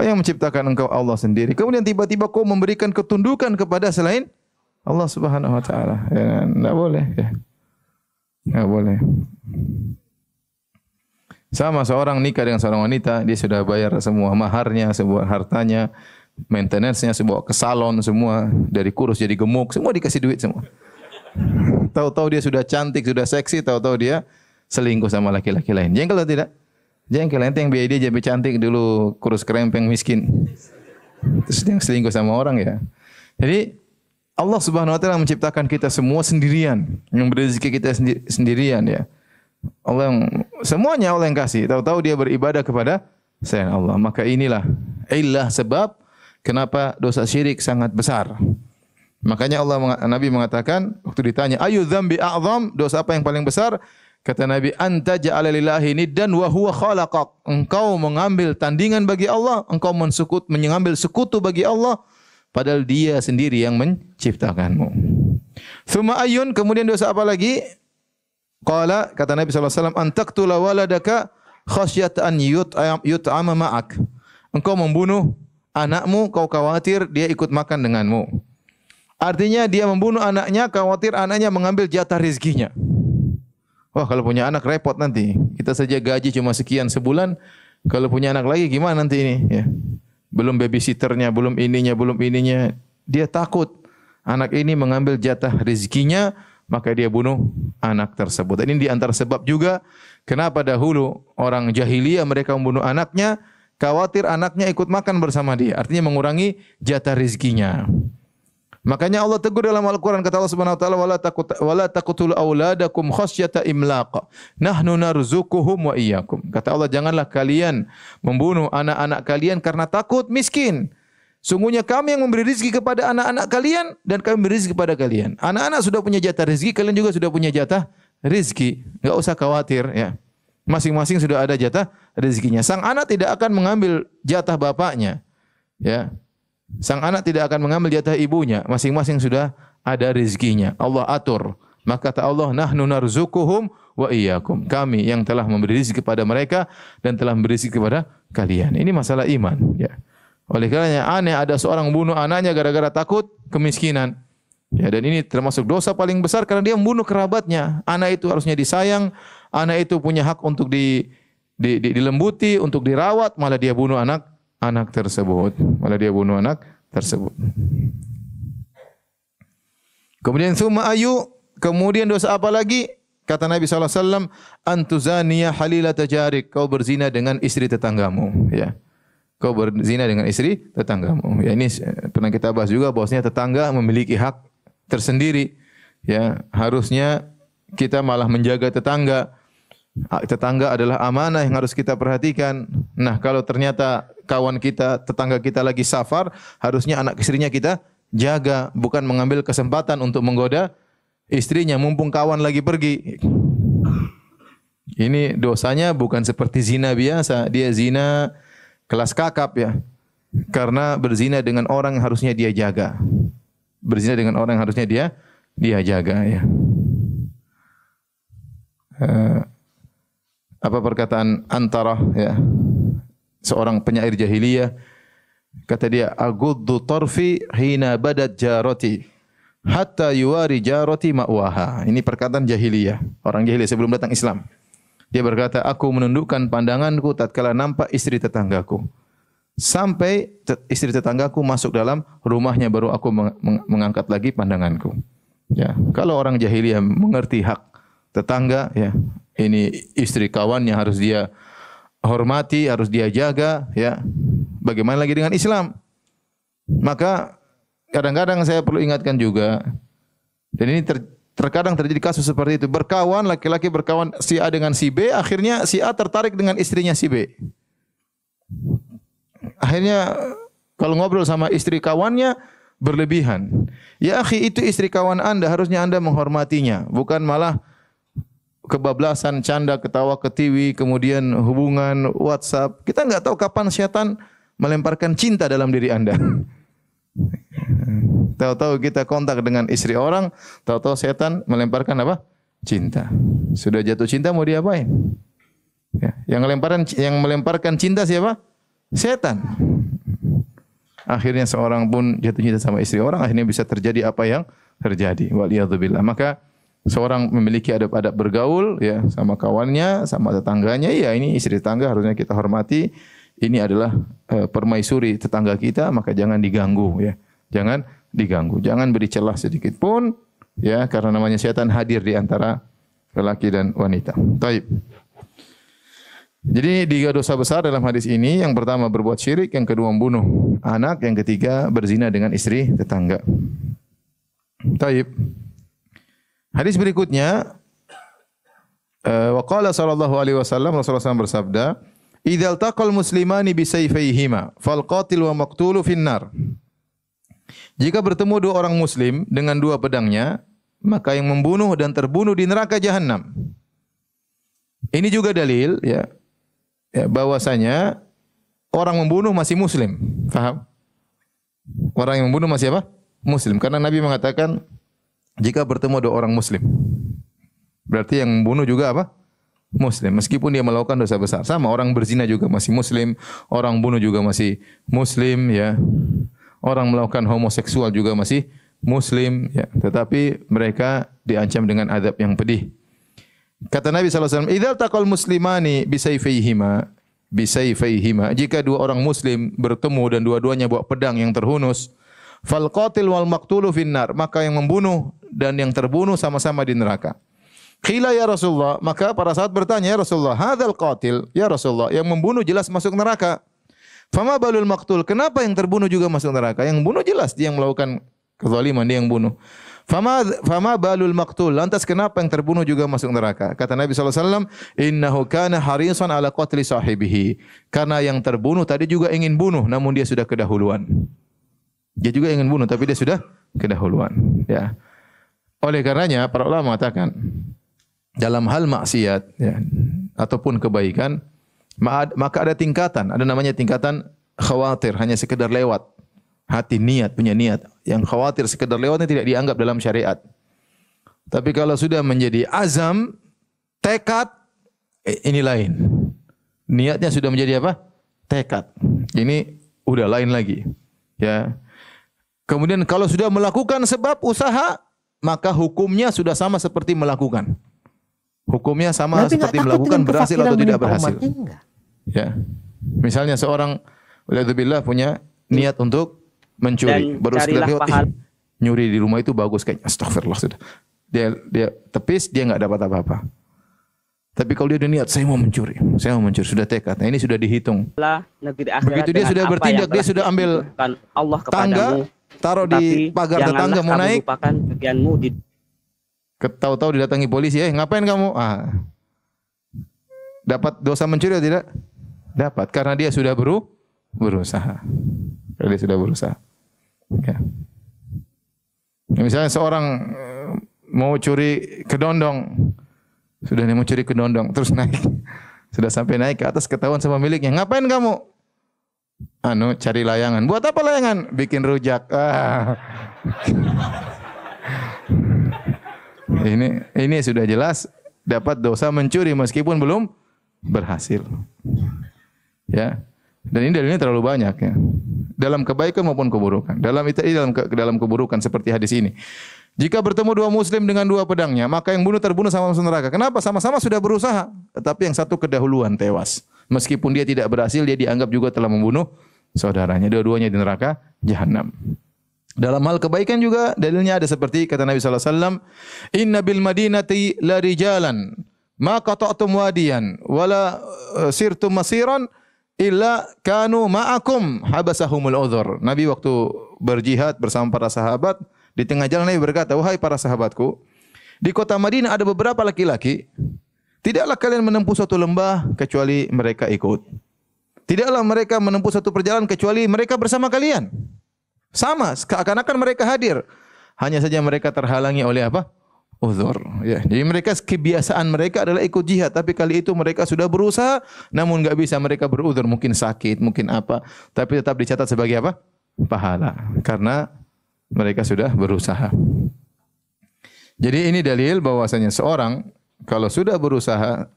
Yang menciptakan engkau Allah sendiri. Kemudian tiba-tiba kau memberikan ketundukan kepada selain Allah Subhanahu wa taala. Ya, enggak boleh ya. Enggak boleh. Sama seorang nikah dengan seorang wanita, dia sudah bayar semua maharnya, semua hartanya, maintenance-nya, semua ke salon semua, dari kurus jadi gemuk, semua dikasih duit semua. Tahu-tahu dia sudah cantik, sudah seksi, tahu-tahu dia selingkuh sama laki-laki lain. Jengkel atau tidak? Jengkel, nanti yang biaya dia jadi cantik dulu, kurus kerempeng miskin. Terus dia selingkuh sama orang ya. Jadi Allah Subhanahu wa taala menciptakan kita semua sendirian, yang rezeki kita sendirian ya. Allah yang semuanya Allah yang kasih. Tahu-tahu dia beribadah kepada selain Allah. Maka inilah sebab kenapa dosa syirik sangat besar. Makanya Nabi mengatakan waktu ditanya, "Ayu dzambi a'zam?" Dosa apa yang paling besar? Kata Nabi, "Anta ja'ala lillahi niddan wa huwa khalaqak." Engkau mengambil tandingan bagi Allah, engkau mengambil sekutu bagi Allah. Padahal dia sendiri yang menciptakanmu. Tsumma ayun, kemudian dosa apa lagi? Qala, kata Nabi SAW, "Antaqtula waladaka khasyata an yut'ama ma'ak." Engkau membunuh anakmu, kau khawatir dia ikut makan denganmu. Artinya dia membunuh anaknya, khawatir anaknya mengambil jatah rezekinya. Wah, kalau punya anak repot nanti. Kita saja gaji cuma sekian sebulan, kalau punya anak lagi gimana nanti ini? Ya. Belum babysitternya, belum ininya. Dia takut anak ini mengambil jatah rezekinya, maka dia bunuh anak tersebut. Ini di antara sebab juga kenapa dahulu orang jahiliyah mereka membunuh anaknya, khawatir anaknya ikut makan bersama dia. Artinya mengurangi jatah rezekinya. Makanya Allah tegur dalam Al-Quran, kata Allah Subhanahu wa taala, wala taqtulu auladakum khasyata imlaq. Nahnu narzuquhum wa iyyakum. Kata Allah, janganlah kalian membunuh anak-anak kalian karena takut miskin. Sungguhnya kami yang memberi rezeki kepada anak-anak kalian dan kami memberi rezeki kepada kalian. Anak-anak sudah punya jatah rezeki, kalian juga sudah punya jatah rezeki. Enggak usah khawatir ya. Masing-masing sudah ada jatah rezekinya. Sang anak tidak akan mengambil jatah bapaknya. Ya. Sang anak tidak akan mengambil jatah ibunya, masing-masing sudah ada rezekinya. Allah atur. Maka kata Allah, nahnu narzuquhum wa iyyakum. Kami yang telah memberi rezeki kepada mereka dan telah memberi rezeki kepada kalian. Ini masalah iman, ya. Oleh karenanya aneh ada seorang bunuh anaknya gara-gara takut kemiskinan. Ya, dan ini termasuk dosa paling besar karena dia membunuh kerabatnya. Anak itu harusnya disayang, anak itu punya hak untuk dilembuti, untuk dirawat, malah dia bunuh anak tersebut. Kemudian summa ayu, kemudian dosa apa lagi? Kata Nabi SAW, antuzaniya halilata jarik, kau berzina dengan istri tetanggamu. Ya. Kau berzina dengan istri tetanggamu. Ya, ini pernah kita bahas juga bahwasanya tetangga memiliki hak tersendiri. Ya, harusnya kita malah menjaga tetangga. Tetangga adalah amanah yang harus kita perhatikan. Nah, kalau ternyata kawan kita, tetangga kita lagi safar, harusnya anak istrinya kita jaga, bukan mengambil kesempatan untuk menggoda istrinya mumpung kawan lagi pergi. Ini dosanya bukan seperti zina biasa, dia zina kelas kakap ya. Karena berzina dengan orang yang harusnya dia jaga. Berzina dengan orang yang harusnya dia jaga ya. Apa perkataan Antara ya, seorang penyair jahiliyah, kata dia, aghuddu tarfi hina badat jarati hatta yuwari jarati ma'waha. Ini perkataan jahiliyah, orang jahiliyah sebelum datang Islam. Dia berkata, aku menundukkan pandanganku tatkala nampak istri tetanggaku, sampai istri tetanggaku masuk dalam rumahnya baru aku mengangkat lagi pandanganku. Ya, kalau orang jahiliyah mengerti hak tetangga ya, ini istri kawannya harus dia hormati, harus dia jaga ya. Bagaimana lagi dengan Islam? Maka kadang-kadang saya perlu ingatkan juga, dan ini terkadang terjadi kasus seperti itu. Berkawan, laki-laki berkawan si A dengan si B, akhirnya si A tertarik dengan istrinya si B. Akhirnya kalau ngobrol sama istri kawannya berlebihan. Ya akhi, itu istri kawan Anda, harusnya Anda menghormatinya, bukan malah kebablasan, canda, ketawa, ketiwi, kemudian hubungan WhatsApp. Kita enggak tahu kapan setan melemparkan cinta dalam diri Anda. Tahu-tahu kita kontak dengan istri orang, tahu-tahu setan melemparkan apa? Cinta. Sudah jatuh cinta mau diapain? Ya, yang melemparkan cinta siapa? Setan. Akhirnya seorang pun jatuh cinta sama istri orang, akhirnya bisa terjadi apa yang terjadi. Waliyadzubillah. Maka seorang memiliki adab-adab bergaul ya sama kawannya, sama tetangganya. Ya, ini istri tetangga harusnya kita hormati. Ini adalah permaisuri tetangga kita, maka jangan diganggu ya. Jangan diganggu, jangan beri celah sedikit pun ya, karena namanya setan hadir di antara lelaki dan wanita. Taib. Jadi 3 dosa besar dalam hadis ini. Yang pertama berbuat syirik, yang kedua membunuh anak, yang ketiga berzina dengan istri tetangga. Taib. Hadis berikutnya, wa qala sallallahu alaihi wasallam, Rasulullah SAW bersabda, "Idzal taqal muslimani bi sayfayhima fal qatil wa maqtulu finnar." Jika bertemu 2 orang muslim dengan 2 pedangnya, maka yang membunuh dan terbunuh di neraka jahanam. Ini juga dalil ya, bahwasanya orang membunuh masih muslim. Paham? Orang yang membunuh masih apa? Muslim. Karena Nabi mengatakan jika bertemu 2 orang muslim, berarti yang membunuh juga apa? Muslim. Meskipun dia melakukan dosa besar. Sama orang berzina juga masih muslim, orang bunuh juga masih muslim ya. Orang melakukan homoseksual juga masih muslim ya. Tetapi mereka diancam dengan azab yang pedih. Kata Nabi SAW, "Idzal taqal muslimani bisayfayhima." Jika 2 orang muslim bertemu dan dua-duanya bawa pedang yang terhunus, fal qatil wal maqtulu finnar, maka yang membunuh dan yang terbunuh sama-sama di neraka. Qila ya Rasulullah, maka para sahabat bertanya, ya Rasulullah, hadzal qatil, ya Rasulullah, yang membunuh jelas masuk neraka. Fama balul maqtul, kenapa yang terbunuh juga masuk neraka? Yang bunuh jelas dia yang melakukan kezaliman, dia yang bunuh. Fama balul maqtul, lantas kenapa yang terbunuh juga masuk neraka? Kata Nabi SAW, innahu kana harisan ala qatli sahibihi. Karena yang terbunuh tadi juga ingin bunuh, namun dia sudah kedahuluan. Dia juga ingin bunuh, tapi dia sudah kedahuluan. Ya. Oleh karenanya, para ulama mengatakan, dalam hal maksiat ya, ataupun kebaikan, maka ada tingkatan. Ada namanya tingkatan khawatir, hanya sekedar lewat. Hati niat, punya niat. Yang khawatir sekedar lewatnya tidak dianggap dalam syariat. Tapi kalau sudah menjadi azam, tekad, ini lain. Niatnya sudah menjadi apa? Tekad. Ini udah lain lagi. Ya. Kemudian kalau sudah melakukan sebab usaha, maka hukumnya sudah sama seperti melakukan. Hukumnya sama Nabi seperti melakukan, berhasil atau tidak berhasil. Ya. Misalnya seorang waliyadzubillah punya niat untuk mencuri, baru sekedar lewat, nyuri di rumah itu bagus kayaknya. Astagfirullah sudah. Dia tepis, dia enggak dapat apa-apa. Tapi kalau dia ada niat, saya mau mencuri, sudah tekad. Nah, ini sudah dihitung. Begitu dia sudah bertindak, dia sudah ambil tangga, taruh di pagar tetangga mau naik. Tahu-tahu didatangi polisi, ngapain kamu? dapat dosa mencuri atau tidak? Dapat, karena dia sudah berusaha. Karena dia sudah berusaha. Ya. Misalnya seorang mau curi kedondong, sudah nih mau curi kedondong, terus naik, sudah sampai naik ke atas, ketahuan sama miliknya. Ngapain kamu? Cari layangan. Buat apa layangan? Bikin rujak. Ini sudah jelas dapat dosa mencuri meskipun belum berhasil. Ya. Dan ini dalilnya terlalu banyak ya. Dalam kebaikan maupun keburukan. Dalam keburukan seperti hadis ini. Jika bertemu dua muslim dengan dua pedangnya, maka yang bunuh terbunuh sama masuk neraka. Kenapa? Sama-sama sudah berusaha, tetapi yang satu kedahuluan tewas. Meskipun dia tidak berhasil, dia dianggap juga telah membunuh saudaranya. Dua-duanya di neraka jahanam. Dalam hal kebaikan juga dalilnya ada seperti kata Nabi sallallahu alaihi wasallam, "Inna bil madinati la rijalan ma qata'tum wadiyan wala sirtum masiran illa kanu ma'akum habasahumul udhur." Nabi waktu berjihad bersama para sahabat, di tengah jalan Nabi berkata, "Wahai para sahabatku, di kota Madinah ada beberapa laki-laki, tidaklah kalian menempuh suatu lembah kecuali mereka ikut. Tidaklah mereka menempuh satu perjalanan kecuali mereka bersama kalian." Sama, seakan-akan mereka hadir. Hanya saja mereka terhalangi oleh apa? Uzur. Ya, jadi mereka kebiasaan mereka adalah ikut jihad, tapi kali itu mereka sudah berusaha, namun enggak bisa, mereka beruzur, mungkin sakit, mungkin apa, tapi tetap dicatat sebagai apa? Pahala, karena mereka sudah berusaha. Jadi ini dalil bahwasanya seorang kalau sudah berusaha,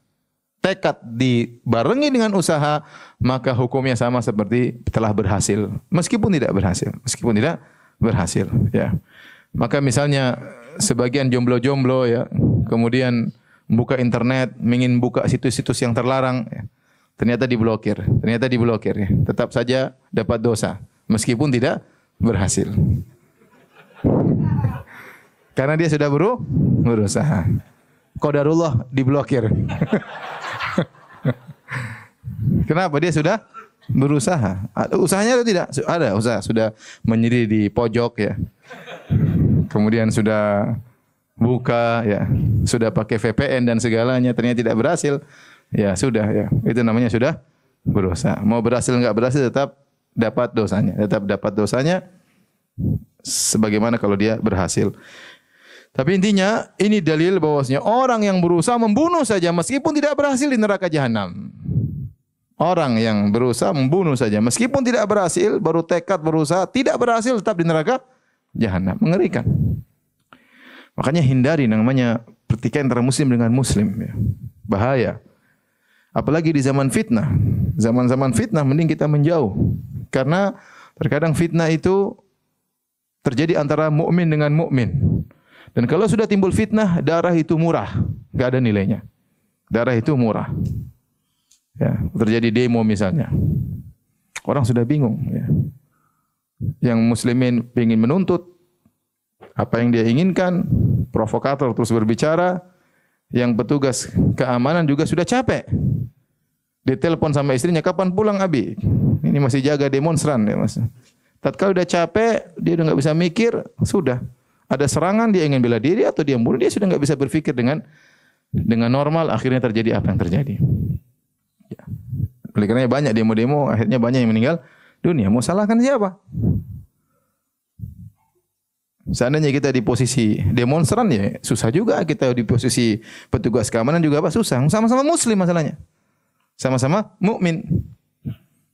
tekad dibarengi dengan usaha, maka hukumnya sama seperti telah berhasil, meskipun tidak berhasil, ya. Maka misalnya sebagian jomblo-jomblo ya, kemudian buka internet, ingin buka situs-situs yang terlarang, ya. Ternyata diblokir, ya. Tetap saja dapat dosa, meskipun tidak berhasil. Karena dia sudah berusaha. Qadarullah diblokir. Kenapa? Dia sudah berusaha. Usahanya atau tidak? Ada usaha. Sudah menyendiri di pojok ya. Kemudian sudah buka ya. Sudah pakai VPN dan segalanya. Ternyata tidak berhasil. Ya sudah ya. Itu namanya sudah berusaha. Mau berhasil enggak berhasil tetap dapat dosanya. Tetap dapat dosanya sebagaimana kalau dia berhasil. Tapi intinya ini dalil bahwasanya orang yang berusaha membunuh saja meskipun tidak berhasil di neraka jahanam. Orang yang berusaha membunuh saja meskipun tidak berhasil, baru tekad berusaha, tidak berhasil tetap di neraka jahanam. Mengerikan. Makanya hindari namanya pertikaian antara muslim dengan muslim ya. Bahaya. Apalagi di zaman fitnah. Zaman-zaman fitnah mending kita menjauh. Karena terkadang fitnah itu terjadi antara mukmin dengan mukmin. Dan kalau sudah timbul fitnah, darah itu murah, enggak ada nilainya. Darah itu murah. Ya, terjadi demo misalnya. Orang sudah bingung ya. Yang muslimin ingin menuntut apa yang dia inginkan, provokator terus berbicara, yang petugas keamanan juga sudah capek. Ditelepon sama istrinya, "Kapan pulang Abi?" Ini masih jaga demonstran ya, Mas. Tatkala udah capek, dia udah enggak bisa mikir, sudah. Ada serangan, dia ingin bela diri atau dia bunuh, dia sudah enggak bisa berpikir dengan normal, akhirnya terjadi apa yang terjadi. Ya. Oleh karena banyak demo-demo, akhirnya banyak yang meninggal dunia. Mau salahkan siapa? Seandainya kita di posisi demonstran ya susah juga, kita di posisi petugas keamanan juga apa susah. Sama-sama muslim masalahnya. Sama-sama mukmin.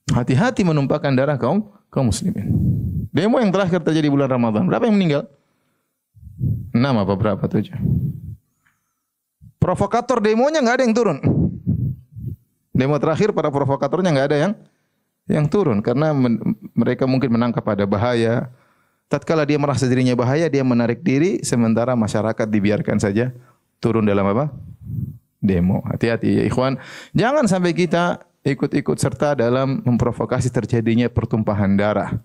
Hati-hati menumpahkan darah kaum muslimin. Demo yang terakhir terjadi bulan Ramadan, berapa yang meninggal? 6 apa berapa? 7. Provokator demonya enggak ada yang turun. Demo terakhir para provokatornya enggak ada yang turun karena mereka mungkin menangkap ada bahaya. Tatkala dia merasa dirinya bahaya, dia menarik diri, sementara masyarakat dibiarkan saja turun dalam apa? Demo. Hati-hati ya ikhwan. Jangan sampai kita ikut-ikut serta dalam memprovokasi terjadinya pertumpahan darah.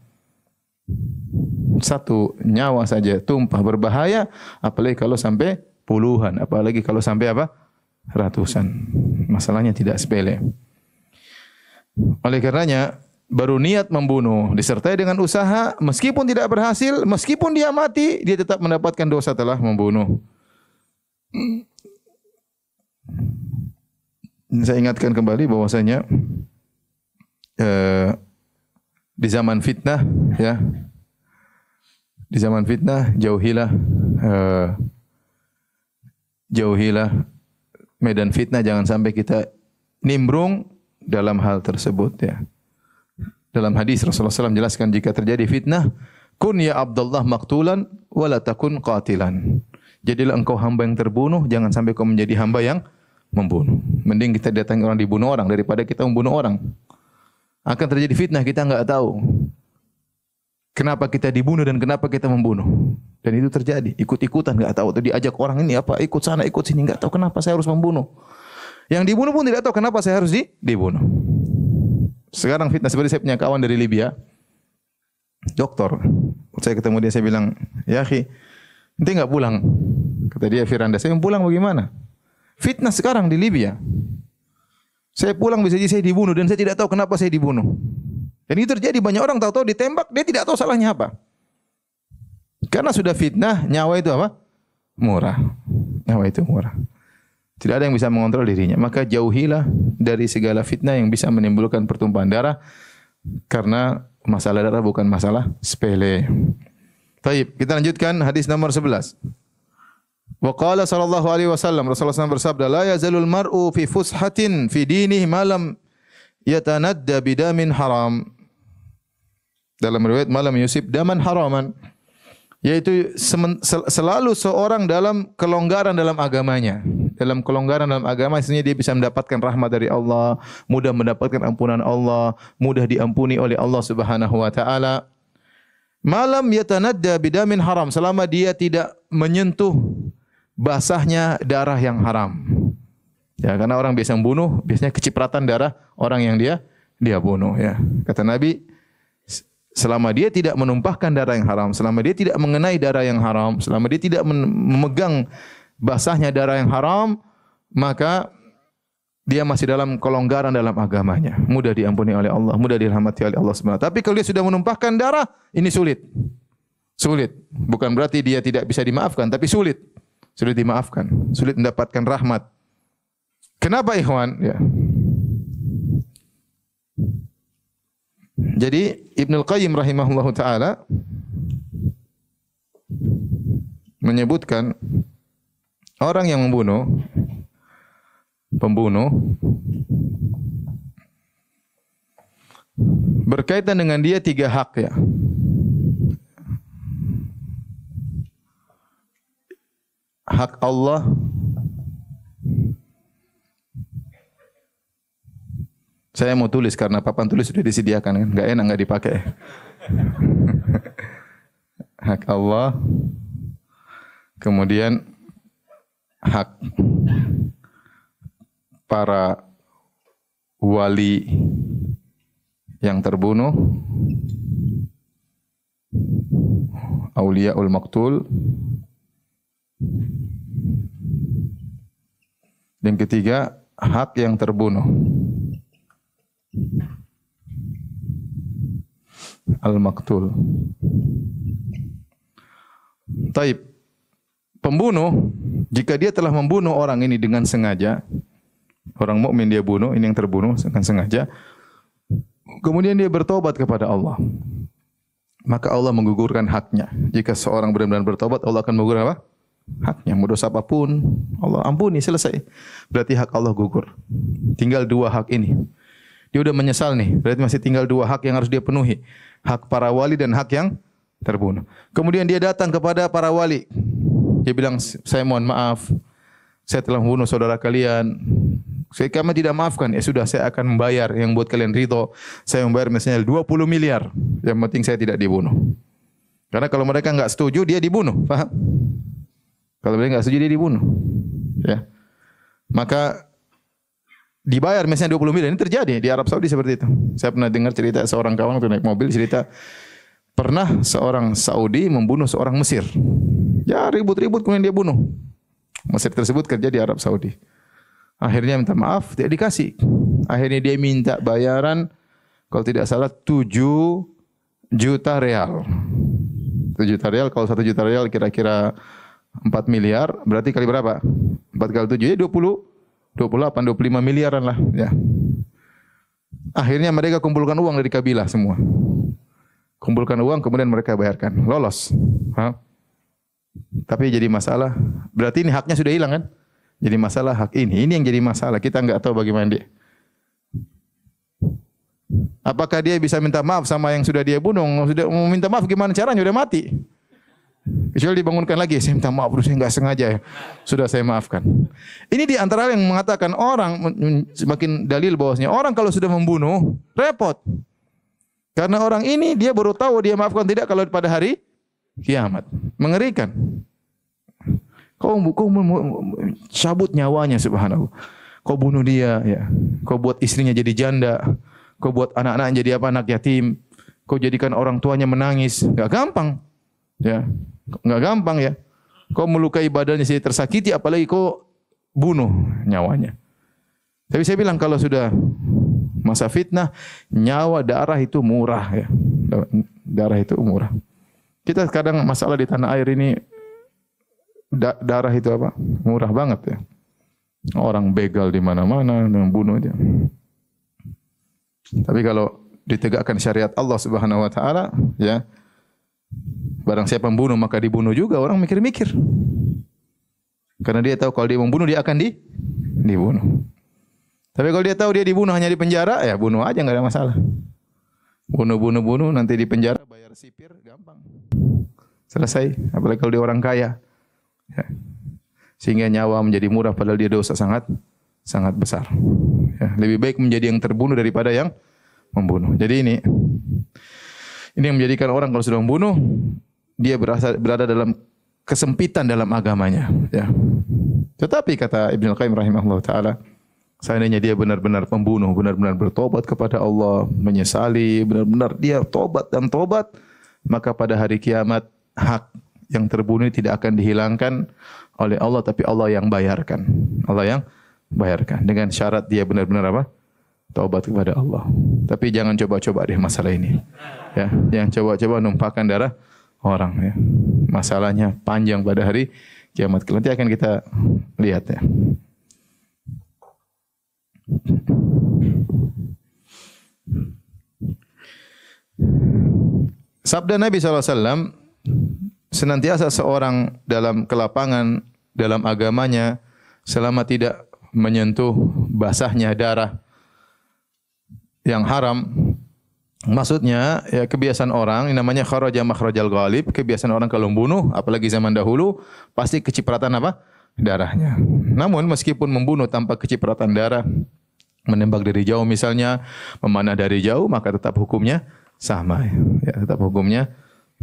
Satu nyawa saja tumpah berbahaya, apalagi kalau sampai puluhan, apalagi kalau sampai apa? Ratusan. Masalahnya tidak sepele. Oleh karenanya, baru niat membunuh disertai dengan usaha, meskipun tidak berhasil, meskipun dia mati, dia tetap mendapatkan dosa telah membunuh. saya ingatkan kembali bahwasanya di zaman fitnah, ya, di zaman fitnah jauhilah medan fitnah, jangan sampai kita nimbrung dalam hal tersebut, ya. Dalam hadis Rasulullah SAW menjelaskan, jika terjadi fitnah, kun ya Abdullah maktulan wala takun qatilan. Jadilah engkau hamba yang terbunuh, jangan sampai kau menjadi hamba yang membunuh. Mending kita datangi orang dibunuh orang daripada kita membunuh orang. Akan terjadi fitnah, kita enggak tahu kenapa kita dibunuh dan kenapa kita membunuh. Dan itu terjadi, ikut-ikutan, enggak tahu. Tadi diajak orang ini apa, ikut sana, ikut sini, enggak tahu kenapa saya harus membunuh. Yang dibunuh pun tidak tahu kenapa saya harus dibunuh. Sekarang fitnah, seperti saya punya kawan dari Libya, dokter. Saya ketemu dia, saya bilang, ya akhi, nanti enggak pulang. Kata dia, Firanda, saya mau pulang bagaimana? Fitnah sekarang di Libya. Saya pulang bisa jadi saya dibunuh dan saya tidak tahu kenapa saya dibunuh. Dan itu terjadi, banyak orang tahu-tahu ditembak, dia tidak tahu salahnya apa. Karena sudah fitnah, nyawa itu apa? Murah. Nyawa itu murah. Tidak ada yang bisa mengontrol dirinya. Maka jauhilah dari segala fitnah yang bisa menimbulkan pertumpahan darah. Karena masalah darah bukan masalah sepele. Baik, kita lanjutkan hadis nomor 11. Wa qala sallallahu alaihi wasallam, Rasulullah SAW bersabda, la yazalul mar'u fi fushatin fi dinihi ma lam yatanadda bidamin haram. Dalam riwayat malam yusib daman haraman, yaitu selalu seorang dalam kelonggaran dalam agamanya. Dalam kelonggaran dalam agama, istilahnya dia bisa mendapatkan rahmat dari Allah, mudah mendapatkan ampunan Allah, mudah diampuni oleh Allah Subhanahu wa taala. Malam yatanadda bidamin haram, selama dia tidak menyentuh basahnya darah yang haram. Ya, karena orang biasa membunuh, biasanya kecipratan darah orang yang dia bunuh, ya. Kata Nabi, selama dia tidak menumpahkan darah yang haram, selama dia tidak mengenai darah yang haram, selama dia tidak memegang basahnya darah yang haram, maka dia masih dalam kelonggaran dalam agamanya. Mudah diampuni oleh Allah, mudah dirahmati oleh Allah Subhanahu wa taala. Tapi kalau dia sudah menumpahkan darah, ini sulit. Sulit. Bukan berarti dia tidak bisa dimaafkan, tapi sulit. Sulit dimaafkan, sulit mendapatkan rahmat. Kenapa ikhwan? Ya. Jadi Ibnul Qayyim rahimahullahu taala menyebutkan orang yang pembunuh berkaitan dengan dia 3 hak, ya. Hak Allah, saya mau tulis karena papan tulis sudah disediakan, kan? Enggak enak enggak dipakai. Hak Allah, kemudian hak para wali yang terbunuh, auliyaul maqtul. Yang ketiga, hak yang terbunuh, al-maqtul. Taib. Pembunuh, jika dia telah membunuh orang ini dengan sengaja, orang mukmin dia bunuh, ini yang terbunuh dengan sengaja, kemudian dia bertobat kepada Allah, maka Allah menggugurkan haknya. Jika seorang benar-benar bertobat, Allah akan menggugurkan apa? Haknya. Mau dosa apapun, Allah ampuni, selesai. Berarti hak Allah gugur. Tinggal 2 hak ini. Dia udah menyesal nih, berarti masih tinggal 2 hak yang harus dia penuhi. Hak para wali dan hak yang terbunuh. Kemudian dia datang kepada para wali. Dia bilang, saya mohon maaf, saya telah membunuh saudara kalian. Kami tidak maafkan. Ya sudah, saya akan membayar yang buat kalian ridho. Saya membayar misalnya 20 miliar. Yang penting saya tidak dibunuh. Karena kalau mereka enggak setuju, dia dibunuh. Paham? Kalau mereka enggak setuju, dia dibunuh. Ya. Maka dibayar misalnya 20 miliar. Ini terjadi di Arab Saudi seperti itu. Saya pernah dengar cerita seorang kawan waktu naik mobil, cerita pernah seorang Saudi membunuh seorang Mesir. Ya, ribut-ribut kemudian dia bunuh. Mesir tersebut kerja di Arab Saudi. Akhirnya minta maaf, tidak dikasih. Akhirnya dia minta bayaran, kalau tidak salah 7 juta real. 7 juta real, kalau 1 juta real kira-kira 4 miliar, berarti kali berapa? 4 kali 7, ya 20 28, 25 miliaran lah ya. Akhirnya mereka kumpulkan uang dari kabilah semua. Kumpulkan uang kemudian mereka bayarkan. Lolos. Tapi jadi masalah. Berarti ini haknya sudah hilang kan? Jadi masalah hak ini. Ini yang jadi masalah. Kita enggak tahu bagaimana dia. Apakah dia bisa minta maaf sama yang sudah dia bunuh? Sudah mau minta maaf gimana caranya? Sudah mati. Kecuali dibangunkan lagi, saya minta maaf, saya enggak sengaja ya. Sudah saya maafkan. Ini di antara yang mengatakan orang semakin dalil bahwasanya orang kalau sudah membunuh repot. Karena orang ini dia baru tahu dia maafkan tidak kalau pada hari kiamat. Mengerikan. Kau cabut nyawanya subhanallah. Kau bunuh dia ya. Kau buat istrinya jadi janda. Kau buat anak-anak jadi apa? Anak yatim. Kau jadikan orang tuanya menangis. Enggak gampang. Ya. Enggak gampang ya. Kau melukai badannya jadi tersakiti apalagi kau bunuh nyawanya. Tapi saya bilang kalau sudah masa fitnah, nyawa darah itu murah ya. Darah itu murah. Kita kadang masalah di tanah air ini darah itu apa? Murah banget ya. Orang begal di mana-mana dan bunuh dia. Tapi kalau ditegakkan syariat Allah Subhanahu wa taala, ya. Barang siapa membunuh maka dibunuh juga, orang mikir-mikir. Karena dia tahu kalau dia membunuh dia akan dibunuh. Tapi kalau dia tahu dia dibunuh hanya di penjara, ya bunuh aja enggak ada masalah. Bunuh nanti di penjara bayar sipir gampang. Selesai, apalagi kalau dia orang kaya. Ya. Sehingga nyawa menjadi murah padahal dia dosa sangat besar. Ya, lebih baik menjadi yang terbunuh daripada yang membunuh. Jadi ini yang menjadikan orang kalau sudah membunuh dia berada dalam kesempitan dalam agamanya. Ya. Tetapi kata Ibnu Al-Qayyim rahimahullah taala, seandainya dia benar-benar pembunuh, benar-benar bertobat kepada Allah, menyesali, benar-benar dia tobat, maka pada hari kiamat hak yang terbunuh tidak akan dihilangkan oleh Allah, tapi Allah yang bayarkan. Allah yang bayarkan dengan syarat dia benar-benar apa? Taubat kepada Allah. Tapi jangan coba-coba deh masalah ini. Ya, jangan coba-coba numpahkan darah orang ya. Masalahnya panjang pada hari kiamat. Nanti akan kita lihat ya. Sabda Nabi SAW, senantiasa seorang dalam kelapangan dalam agamanya selama tidak menyentuh basahnya darah yang haram. Maksudnya ya kebiasaan orang ini namanya kharaja makhrajal ghalib, kebiasaan orang kalau membunuh apalagi zaman dahulu pasti kecipratan apa? Darahnya. Namun meskipun membunuh tanpa kecipratan darah, menembak dari jauh misalnya, memanah dari jauh, maka tetap hukumnya sama ya, tetap hukumnya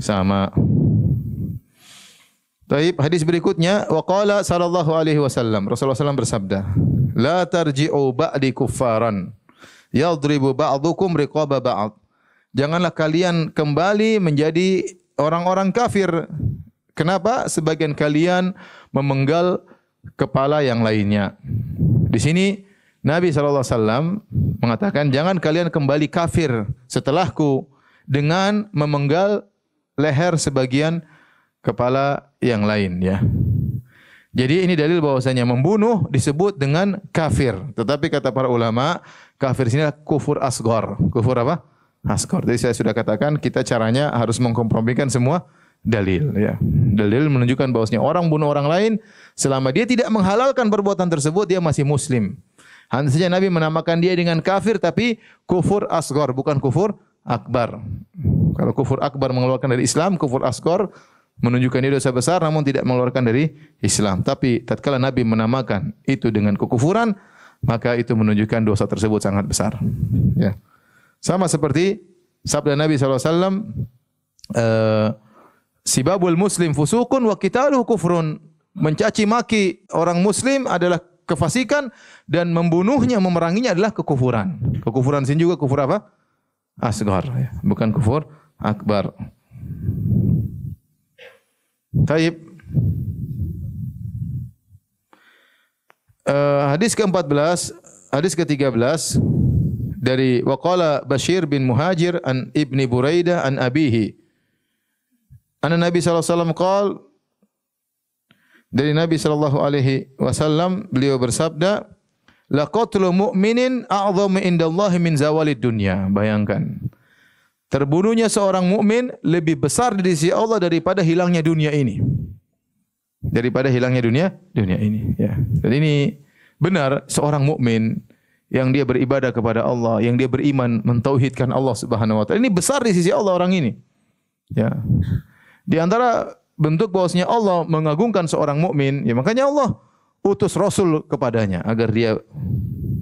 sama. Baik, hadis berikutnya waqala sallallahu alaihi wasallam, Rasulullah SAW bersabda, la tarji'u ba'di kuffaran yadribu ba'dukum riqaba ba'd. Janganlah kalian kembali menjadi orang-orang kafir. Kenapa? Sebagian kalian memenggal kepala yang lainnya. Di sini Nabi SAW mengatakan jangan kalian kembali kafir setelahku dengan memenggal leher sebagian kepala yang lain ya. Jadi ini dalil bahwasanya membunuh disebut dengan kafir. Tetapi kata para ulama, kafir sini adalah kufur asghar. Kufur apa? Asghar. Jadi saya sudah katakan kita caranya harus mengkompromikan semua dalil ya. Dalil menunjukkan bahwasanya orang bunuh orang lain selama dia tidak menghalalkan perbuatan tersebut dia masih muslim. Hanya saja Nabi menamakan dia dengan kafir tapi kufur asghar bukan kufur akbar. Kalau kufur akbar mengeluarkan dari Islam, kufur asghar menunjukkan dia dosa besar namun tidak mengeluarkan dari Islam. Tapi tatkala Nabi menamakan itu dengan kekufuran, maka itu menunjukkan dosa tersebut sangat besar. Ya. Sama seperti sabda Nabi SAW, sibabul muslim fusukun wa qitaluhu kufrun. Mencaci maki orang muslim adalah kefasikan dan membunuhnya, memeranginya adalah kekufuran. Kekufuran sini juga kufur apa? Asghar, ya. Bukan kufur akbar. Taib. Hadis ke-14, hadis ke-13 dari waqala Bashir bin Muhajir an Ibni Buraidah an abihi. Anna Nabi sallallahu alaihi wasallam qala, dari Nabi sallallahu alaihi wasallam beliau bersabda, la qatlu mu'minin a'dhamu indallahi min zawalid dunya. Bayangkan. Terbunuhnya seorang mukmin lebih besar di sisi Allah daripada hilangnya dunia ini. Daripada hilangnya dunia ini, ya. Dan ini benar, seorang mukmin yang dia beribadah kepada Allah, yang dia beriman mentauhidkan Allah Subhanahu wa taala. Ini besar di sisi Allah orang ini. Ya. Di antara bentuk bahwasanya Allah mengagungkan seorang mukmin, ya makanya Allah utus Rasul kepadanya agar dia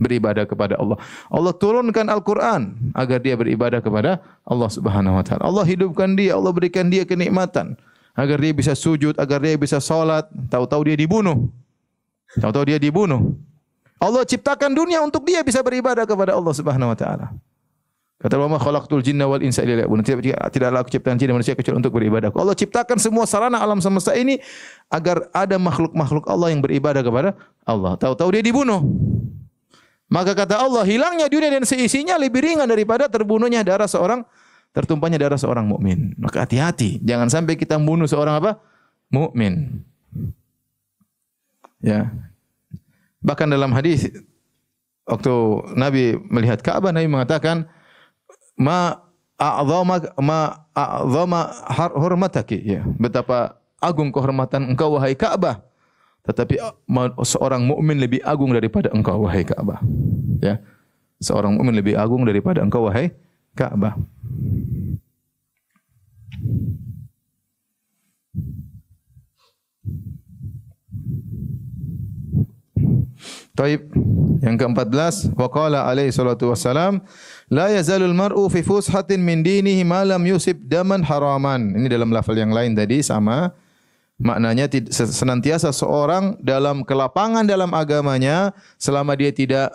beribadah kepada Allah. Allah turunkan Al-Quran agar dia beribadah kepada Allah Subhanahu wa taala. Allah hidupkan dia, Allah berikan dia kenikmatan agar dia bisa sujud, agar dia bisa salat. Tahu-tahu dia dibunuh. Tahu-tahu dia dibunuh. Allah ciptakan dunia untuk dia bisa beribadah kepada Allah Subhanahu wa taala. Kata Allah, khalaqtul jinna wal insa illa liya'budun. Tidaklah aku ciptakan jin dan manusia kecuali untuk beribadah. Allah ciptakan semua sarana alam semesta ini agar ada makhluk-makhluk Allah yang beribadah kepada Allah. Tahu-tahu dia dibunuh. Maka kata Allah, hilangnya dunia dan seisinya lebih ringan daripada terbunuhnya darah seorang, tertumpahnya darah seorang mukmin. Maka hati-hati, jangan sampai kita membunuh seorang apa? Mukmin. Ya. Bahkan dalam hadis waktu Nabi melihat Ka'bah, Nabi mengatakan, ma a'zama hurmataki, ya. Betapa agung kehormatan engkau wahai Ka'bah. Tetapi seorang mukmin lebih agung daripada engkau wahai Ka'bah. Ya. Seorang mukmin lebih agung daripada engkau wahai Ka'bah. Taib. Yang ke-14, wa qala alaihi salatu wassalam, la yazalul mar'u fi fushatin min dinihi ma lam yusib daman haraman. Ini dalam lafal yang lain tadi sama. Maknanya senantiasa seorang dalam kelapangan dalam agamanya selama dia tidak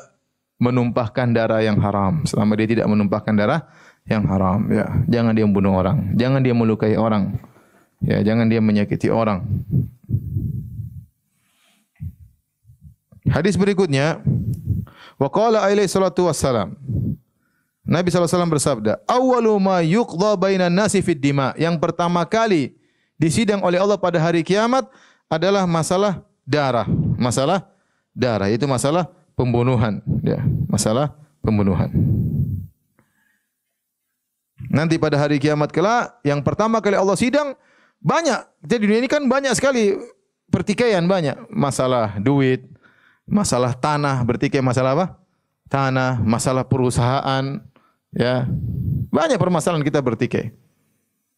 menumpahkan darah yang haram. Selama dia tidak menumpahkan darah yang haram, ya. Jangan dia membunuh orang, jangan dia melukai orang. Ya, jangan dia menyakiti orang. Hadis berikutnya, wa qala alaihi salatu wassalam. Nabi sallallahu alaihi wasallam bersabda, "Awwalu ma yuqdha bainan nasi fid dima." Yang pertama kali disidang oleh Allah pada hari kiamat adalah masalah darah. Masalah darah itu masalah pembunuhan, ya, masalah pembunuhan. Nanti pada hari kiamat kelak yang pertama kali Allah sidang banyak. Jadi dunia ini kan banyak sekali pertikaian, banyak masalah duit, masalah tanah, bertikai masalah apa? Tanah, masalah perusahaan, ya. Banyak permasalahan kita bertikai.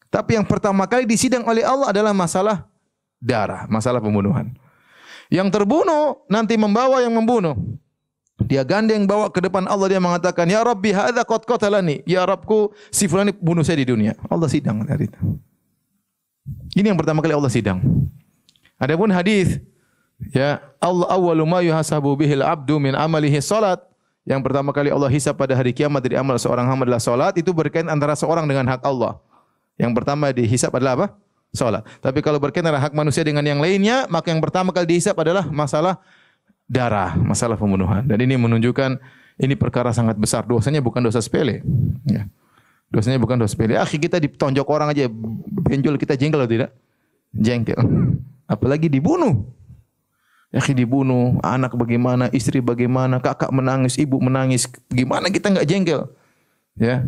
Tapi yang pertama kali disidang oleh Allah adalah masalah darah, masalah pembunuhan. Yang terbunuh nanti membawa yang membunuh. Dia gandeng bawa ke depan Allah, dia mengatakan, "Ya Rabbi, hadza qad qatalani." Ya Rabbku, si fulan ini bunuh saya di dunia. Allah sidang hari itu. Ini yang pertama kali Allah sidang. Adapun hadis, ya, Allah awwalu ma yuhasabu bihil abdu min amalihi salat. Yang pertama kali Allah hisab pada hari kiamat dari amal seorang hamba adalah salat. Itu berkaitan antara seorang dengan hak Allah. Yang pertama dihisab adalah apa? Salat. Tapi kalau berkaitan antara hak manusia dengan yang lainnya, maka yang pertama kali dihisab adalah masalah darah, masalah pembunuhan. Dan ini menunjukkan ini perkara sangat besar. Dosanya bukan dosa sepele. Ya. Dosanya bukan dosa sepele. Akhi, kita ditonjok orang aja, benjol kita jengkel atau tidak? Jengkel. Apalagi dibunuh. Akhi dibunuh, anak bagaimana, istri bagaimana, kakak menangis, ibu menangis. Gimana kita enggak jengkel? Ya.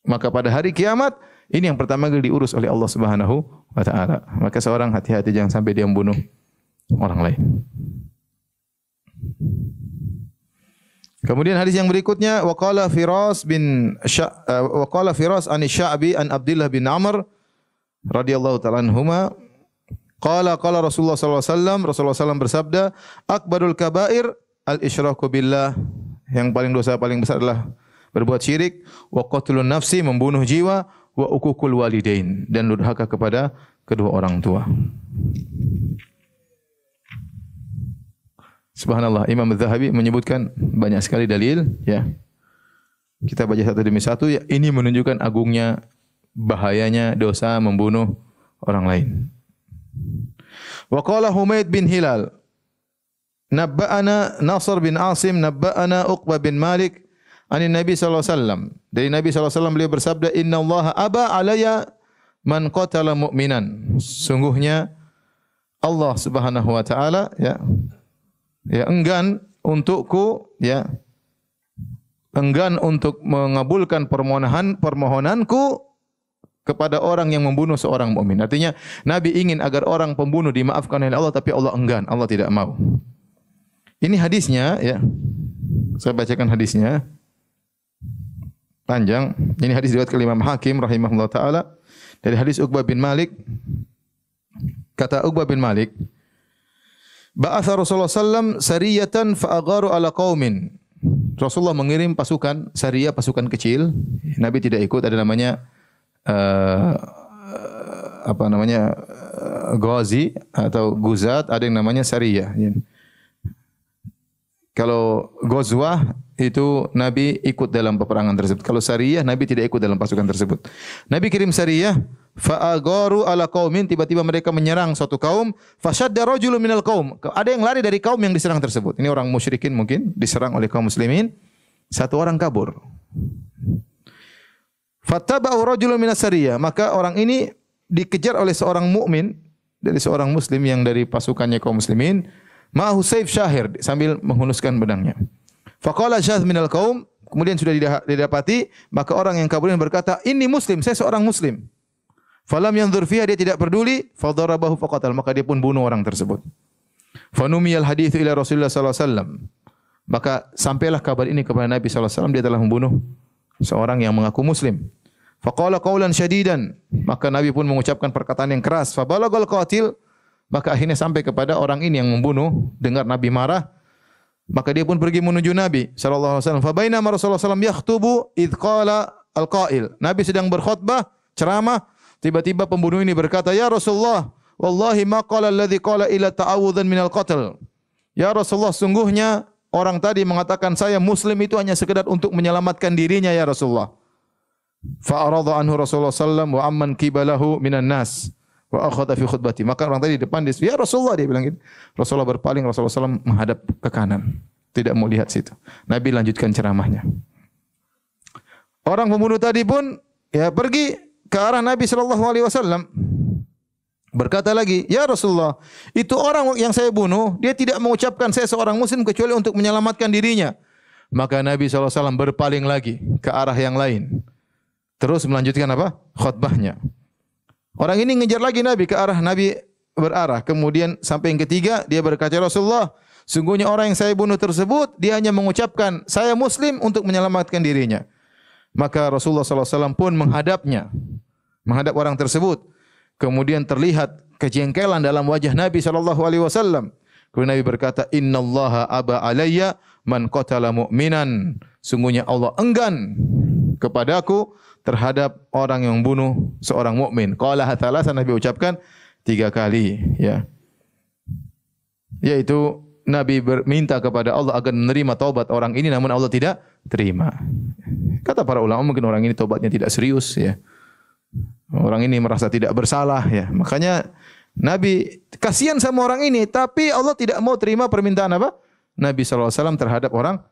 Maka pada hari kiamat ini yang pertama kali diurus oleh Allah Subhanahu wa taala. Maka seorang hati-hati jangan sampai dia membunuh orang lain. Kemudian hadis yang berikutnya, wa qala Firas an Sya'bi an Abdullah bin Amr radhiyallahu ta'ala anhuma qala Rasulullah sallallahu alaihi wasallam, Rasulullah sallallahu bersabda, akbarul kabair al-isyraku billah. Yang paling dosa paling besar adalah berbuat syirik, wa qatlun nafsi, membunuh jiwa, wa uququl walidain, dan durhaka kepada kedua orang tua. Subhanallah, Imam Az-Zahabi menyebutkan banyak sekali dalil, ya. Kita baca satu demi satu, ya. Ini menunjukkan agungnya, bahayanya dosa membunuh orang lain. Wa qala Humaid bin Hilal, nabba'ana Nasr bin Asim, nabba'ana Uqbah bin Malik, ani Nabi sallallahu alaihi wasallam. Dari Nabi sallallahu alaihi wasallam beliau bersabda, "Innallaha aba alayya man qatala mu'minan." Sungguhnya Allah Subhanahu wa taala, ya, ya enggan untukku, ya enggan untuk mengabulkan permohonanku kepada orang yang membunuh seorang mukmin. Artinya Nabi ingin agar orang pembunuh dimaafkan oleh Allah, tapi Allah enggan, Allah tidak mau. Ini hadisnya, ya. Saya bacakan hadisnya. Panjang. Ini hadis riwayat Imam Hakim rahimahullah taala dari hadis Uqbah bin Malik. Kata Uqbah bin Malik, ba'atha Rasulullah sallam sariyatan fa'agharu ala qaumin. Rasulullah mengirim pasukan, sariyah pasukan kecil. Nabi tidak ikut, ada namanya Ghazi atau Guzat, ada yang namanya sariyah. Kalau Ghazwah itu Nabi ikut dalam peperangan tersebut. Kalau sariyah Nabi tidak ikut dalam pasukan tersebut. Nabi kirim sariyah, fa'agharu ala qaumin, tiba-tiba mereka menyerang suatu kaum, fashadda rajulun minal qaum. Ada yang lari dari kaum yang diserang tersebut. Ini orang musyrikin mungkin diserang oleh kaum muslimin. Satu orang kabur. Fattaba'u rajulun minas sariyah, maka orang ini dikejar oleh seorang mukmin dari seorang muslim yang dari pasukannya kaum muslimin, ma'ahu sayf syahir, sambil menghunuskan pedangnya. Faqala syadh minal qaum, kemudian sudah didapati, maka orang yang kabur ini berkata, "Ini muslim, saya seorang muslim." Falam yanzur fiha, dia tidak peduli, fadarabahu faqatal, maka dia pun bunuh orang tersebut. Fanumiyal haditsu ila Rasulullah sallallahu alaihi wasallam. Maka sampailah kabar ini kepada Nabi sallallahu alaihi wasallam, dia telah membunuh seorang yang mengaku muslim. Faqala qaulan syadidan, maka Nabi pun mengucapkan perkataan yang keras. Fabalagal qatil, maka akhirnya sampai kepada orang ini yang membunuh, dengar Nabi marah, maka dia pun pergi menuju Nabi sallallahu alaihi wasallam. Fa bainama Rasulullah sallallahu alaihi wasallam yakhtubu idz qala al-qail. Nabi sedang berkhutbah, ceramah, tiba-tiba pembunuh ini berkata, "Ya Rasulullah, wallahi ma qala alladhi qala illa ta'awudzan minal qatl." Ya Rasulullah, sungguhnya orang tadi mengatakan saya muslim itu hanya sekedar untuk menyelamatkan dirinya ya Rasulullah. Fa arada anhu Rasulullah sallallahu wa amman kibalahu minan nas wa akhadha fi khutbati. Maka orang tadi di depan dia, "Ya Rasulullah," dia bilang gitu. Rasulullah berpaling, Rasulullah sallallahu menghadap ke kanan, tidak mau lihat situ. Nabi lanjutkan ceramahnya. Orang pembunuh tadi pun ya pergi ke arah Nabi sallallahu alaihi wasallam. Berkata lagi, "Ya Rasulullah, itu orang yang saya bunuh, dia tidak mengucapkan saya seorang muslim kecuali untuk menyelamatkan dirinya." Maka Nabi SAW berpaling lagi ke arah yang lain. Terus melanjutkan apa? Khutbahnya. Orang ini ngejar lagi Nabi, ke arah Nabi berarah. Kemudian sampai yang ketiga, dia berkata, "Rasulullah, sungguhnya orang yang saya bunuh tersebut, dia hanya mengucapkan saya muslim untuk menyelamatkan dirinya." Maka Rasulullah SAW pun menghadapnya, menghadap orang tersebut. Kemudian terlihat kejengkelan dalam wajah Nabi SAW. Kemudian Nabi berkata, "Innallaha aba alayya man qatala mu'minan." Sungguhnya Allah enggan kepadaku terhadap orang yang membunuh seorang mukmin. Qala thalatha, Nabi ucapkan 3 kali, ya. Yaitu Nabi berminta kepada Allah agar menerima taubat orang ini, namun Allah tidak terima. Kata para ulama, mungkin orang ini taubatnya tidak serius, ya. Orang ini merasa tidak bersalah, ya. Makanya Nabi kasihan sama orang ini, tapi Allah tidak mau terima permintaan apa? Nabi SAW terhadap orang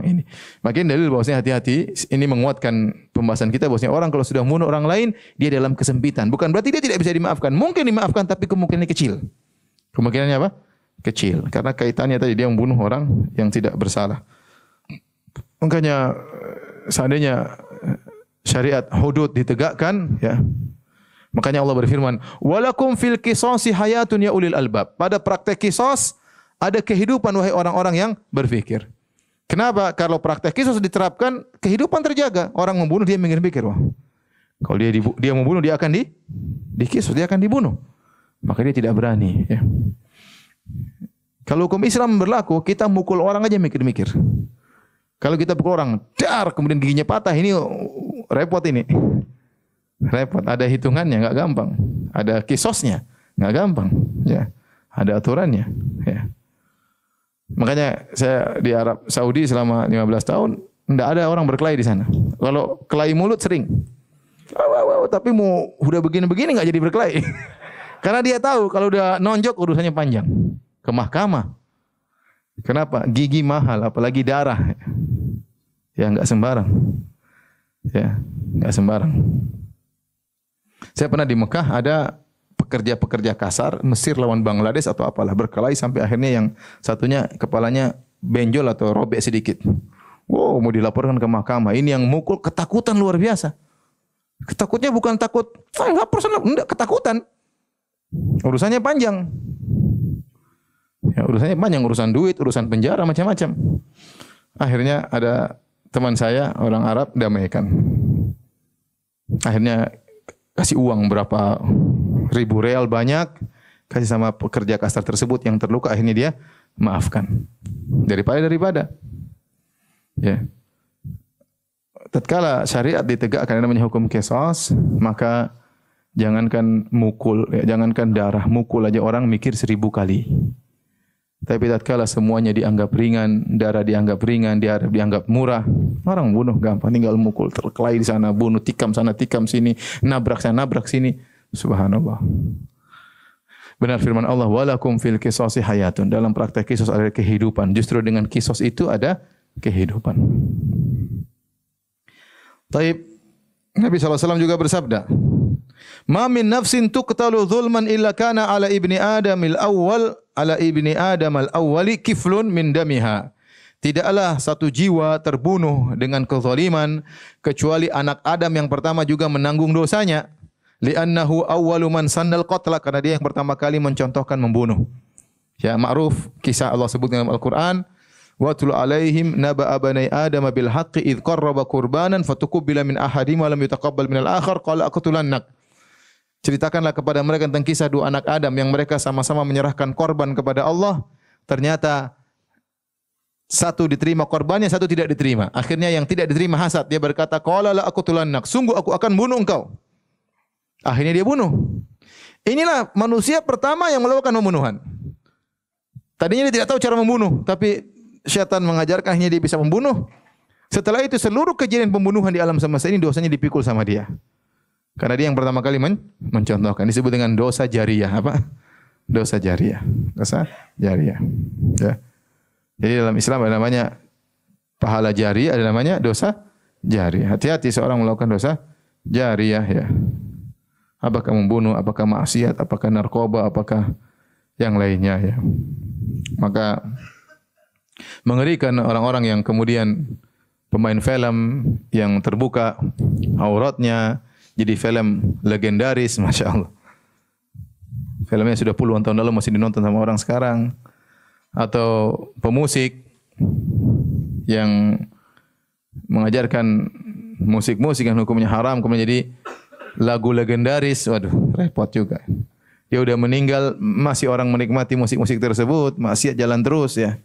ini. Makin dalil bahwasanya hati-hati, ini menguatkan pembahasan kita bahwasanya orang kalau sudah membunuh orang lain, dia dalam kesempitan. Bukan berarti dia tidak bisa dimaafkan. Mungkin dimaafkan tapi kemungkinannya kecil. Kemungkinannya apa? Kecil. Karena kaitannya tadi dia membunuh orang yang tidak bersalah. Makanya seandainya syariat hudud ditegakkan, ya. Makanya Allah berfirman, "Walakum fil qisasi hayatun ya ulil albab." Pada praktek kisos ada kehidupan wahai orang-orang yang berfikir. Kenapa? Kalau praktek kisos diterapkan, kehidupan terjaga. Orang membunuh dia mikir-mikir, wah, kalau dia membunuh dia akan dikisos, dia akan dibunuh. Maka dia tidak berani, ya. Kalau hukum Islam berlaku, kita mukul orang aja mikir-mikir. Kalau kita pukul orang, dar, kemudian giginya patah, ini repot ini. Repot, ada hitungannya, enggak gampang. Ada kisosnya, enggak gampang, ya. Ada aturannya, ya. Makanya saya di Arab Saudi selama 15 tahun, enggak ada orang berkelahi di sana. Kalau kelahi mulut sering. Tapi mau udah begini-begini enggak jadi berkelahi. Karena dia tahu kalau udah nonjok urusannya panjang. Ke mahkamah. Kenapa? Gigi mahal, apalagi darah. Ya enggak sembarang. Ya, enggak sembarang. Saya pernah di Mekah, ada pekerja-pekerja kasar, Mesir lawan Bangladesh atau apalah, berkelahi sampai akhirnya yang satunya kepalanya benjol atau robek sedikit. Wow, mau dilaporkan ke mahkamah. Ini yang mukul ketakutan luar biasa. Ketakutnya bukan takut, lapor sana, enggak, ketakutan. Urusannya panjang. Ya, urusannya panjang, urusan duit, urusan penjara, macam-macam. Akhirnya ada teman saya, orang Arab, damaikan. Akhirnya kasih uang berapa ribu real banyak, kasih sama pekerja kasar tersebut yang terluka, akhirnya dia maafkan. Daripada. Ya. Tatkala syariat ditegakkan namanya hukum qisas, maka jangankan mukul, ya, jangankan darah, mukul aja orang mikir 1000 kali. Tapi tatkala semuanya dianggap ringan, darah dianggap ringan, dianggap murah, orang bunuh gampang, tinggal mukul, terkelahi di sana, bunuh, tikam sana, tikam sini, nabrak sana, nabrak sini. Subhanallah. Benar firman Allah, walakum fil qisasi hayatun. Dalam praktek kisos ada kehidupan. Justru dengan kisos itu ada kehidupan. Taib, Nabi SAW juga bersabda, ma min nafsin tuqtalu zulman illa kana ala ibni Adamil awwal ala ibni Adam al-awwali kiflun min damiha. Tidaklah satu jiwa terbunuh dengan kezaliman kecuali anak Adam yang pertama juga menanggung dosanya. Li'annahu awwalu man sannal qatla, karena dia yang pertama kali mencontohkan membunuh. Ya, ma'ruf kisah Allah sebut dalam Al-Qur'an, wa tul alaihim naba'a bani Adam bil haqqi id qarraba qurbanan fatuqbila min ahadihim wa lam yutaqabbal min al-akhar qala aqtulannak. Ceritakanlah kepada mereka tentang kisah dua anak Adam yang mereka sama-sama menyerahkan korban kepada Allah. Ternyata satu diterima korbannya, satu tidak diterima. Akhirnya yang tidak diterima hasad. Dia berkata, qala la aqtulannak, sungguh aku akan bunuh engkau. Akhirnya dia bunuh. Inilah manusia pertama yang melakukan pembunuhan. Tadinya dia tidak tahu cara membunuh, tapi syaitan mengajarkan akhirnya dia bisa membunuh. Setelah itu seluruh kejadian pembunuhan di alam semesta ini dosanya dipikul sama dia. Karena dia yang pertama kali mencontohkan. Disebut dengan dosa jariyah. Apa? Dosa jariyah. Dosa jariyah. Ya. Jadi dalam Islam ada namanya pahala jariyah, ada namanya dosa jariyah. Hati-hati seorang melakukan dosa jariyah. Ya. Apakah membunuh, apakah maksiat, apakah narkoba, apakah yang lainnya. Ya. Maka mengerikan orang-orang yang kemudian pemain film yang terbuka auratnya, jadi film legendaris, Masya Allah. Filmnya sudah puluhan tahun lalu masih dinonton sama orang sekarang. Atau pemusik yang mengajarkan musik-musik yang hukumnya haram, kemudian jadi lagu legendaris. Waduh, repot juga. Dia udah meninggal, masih orang menikmati musik-musik tersebut, maksiat jalan terus ya.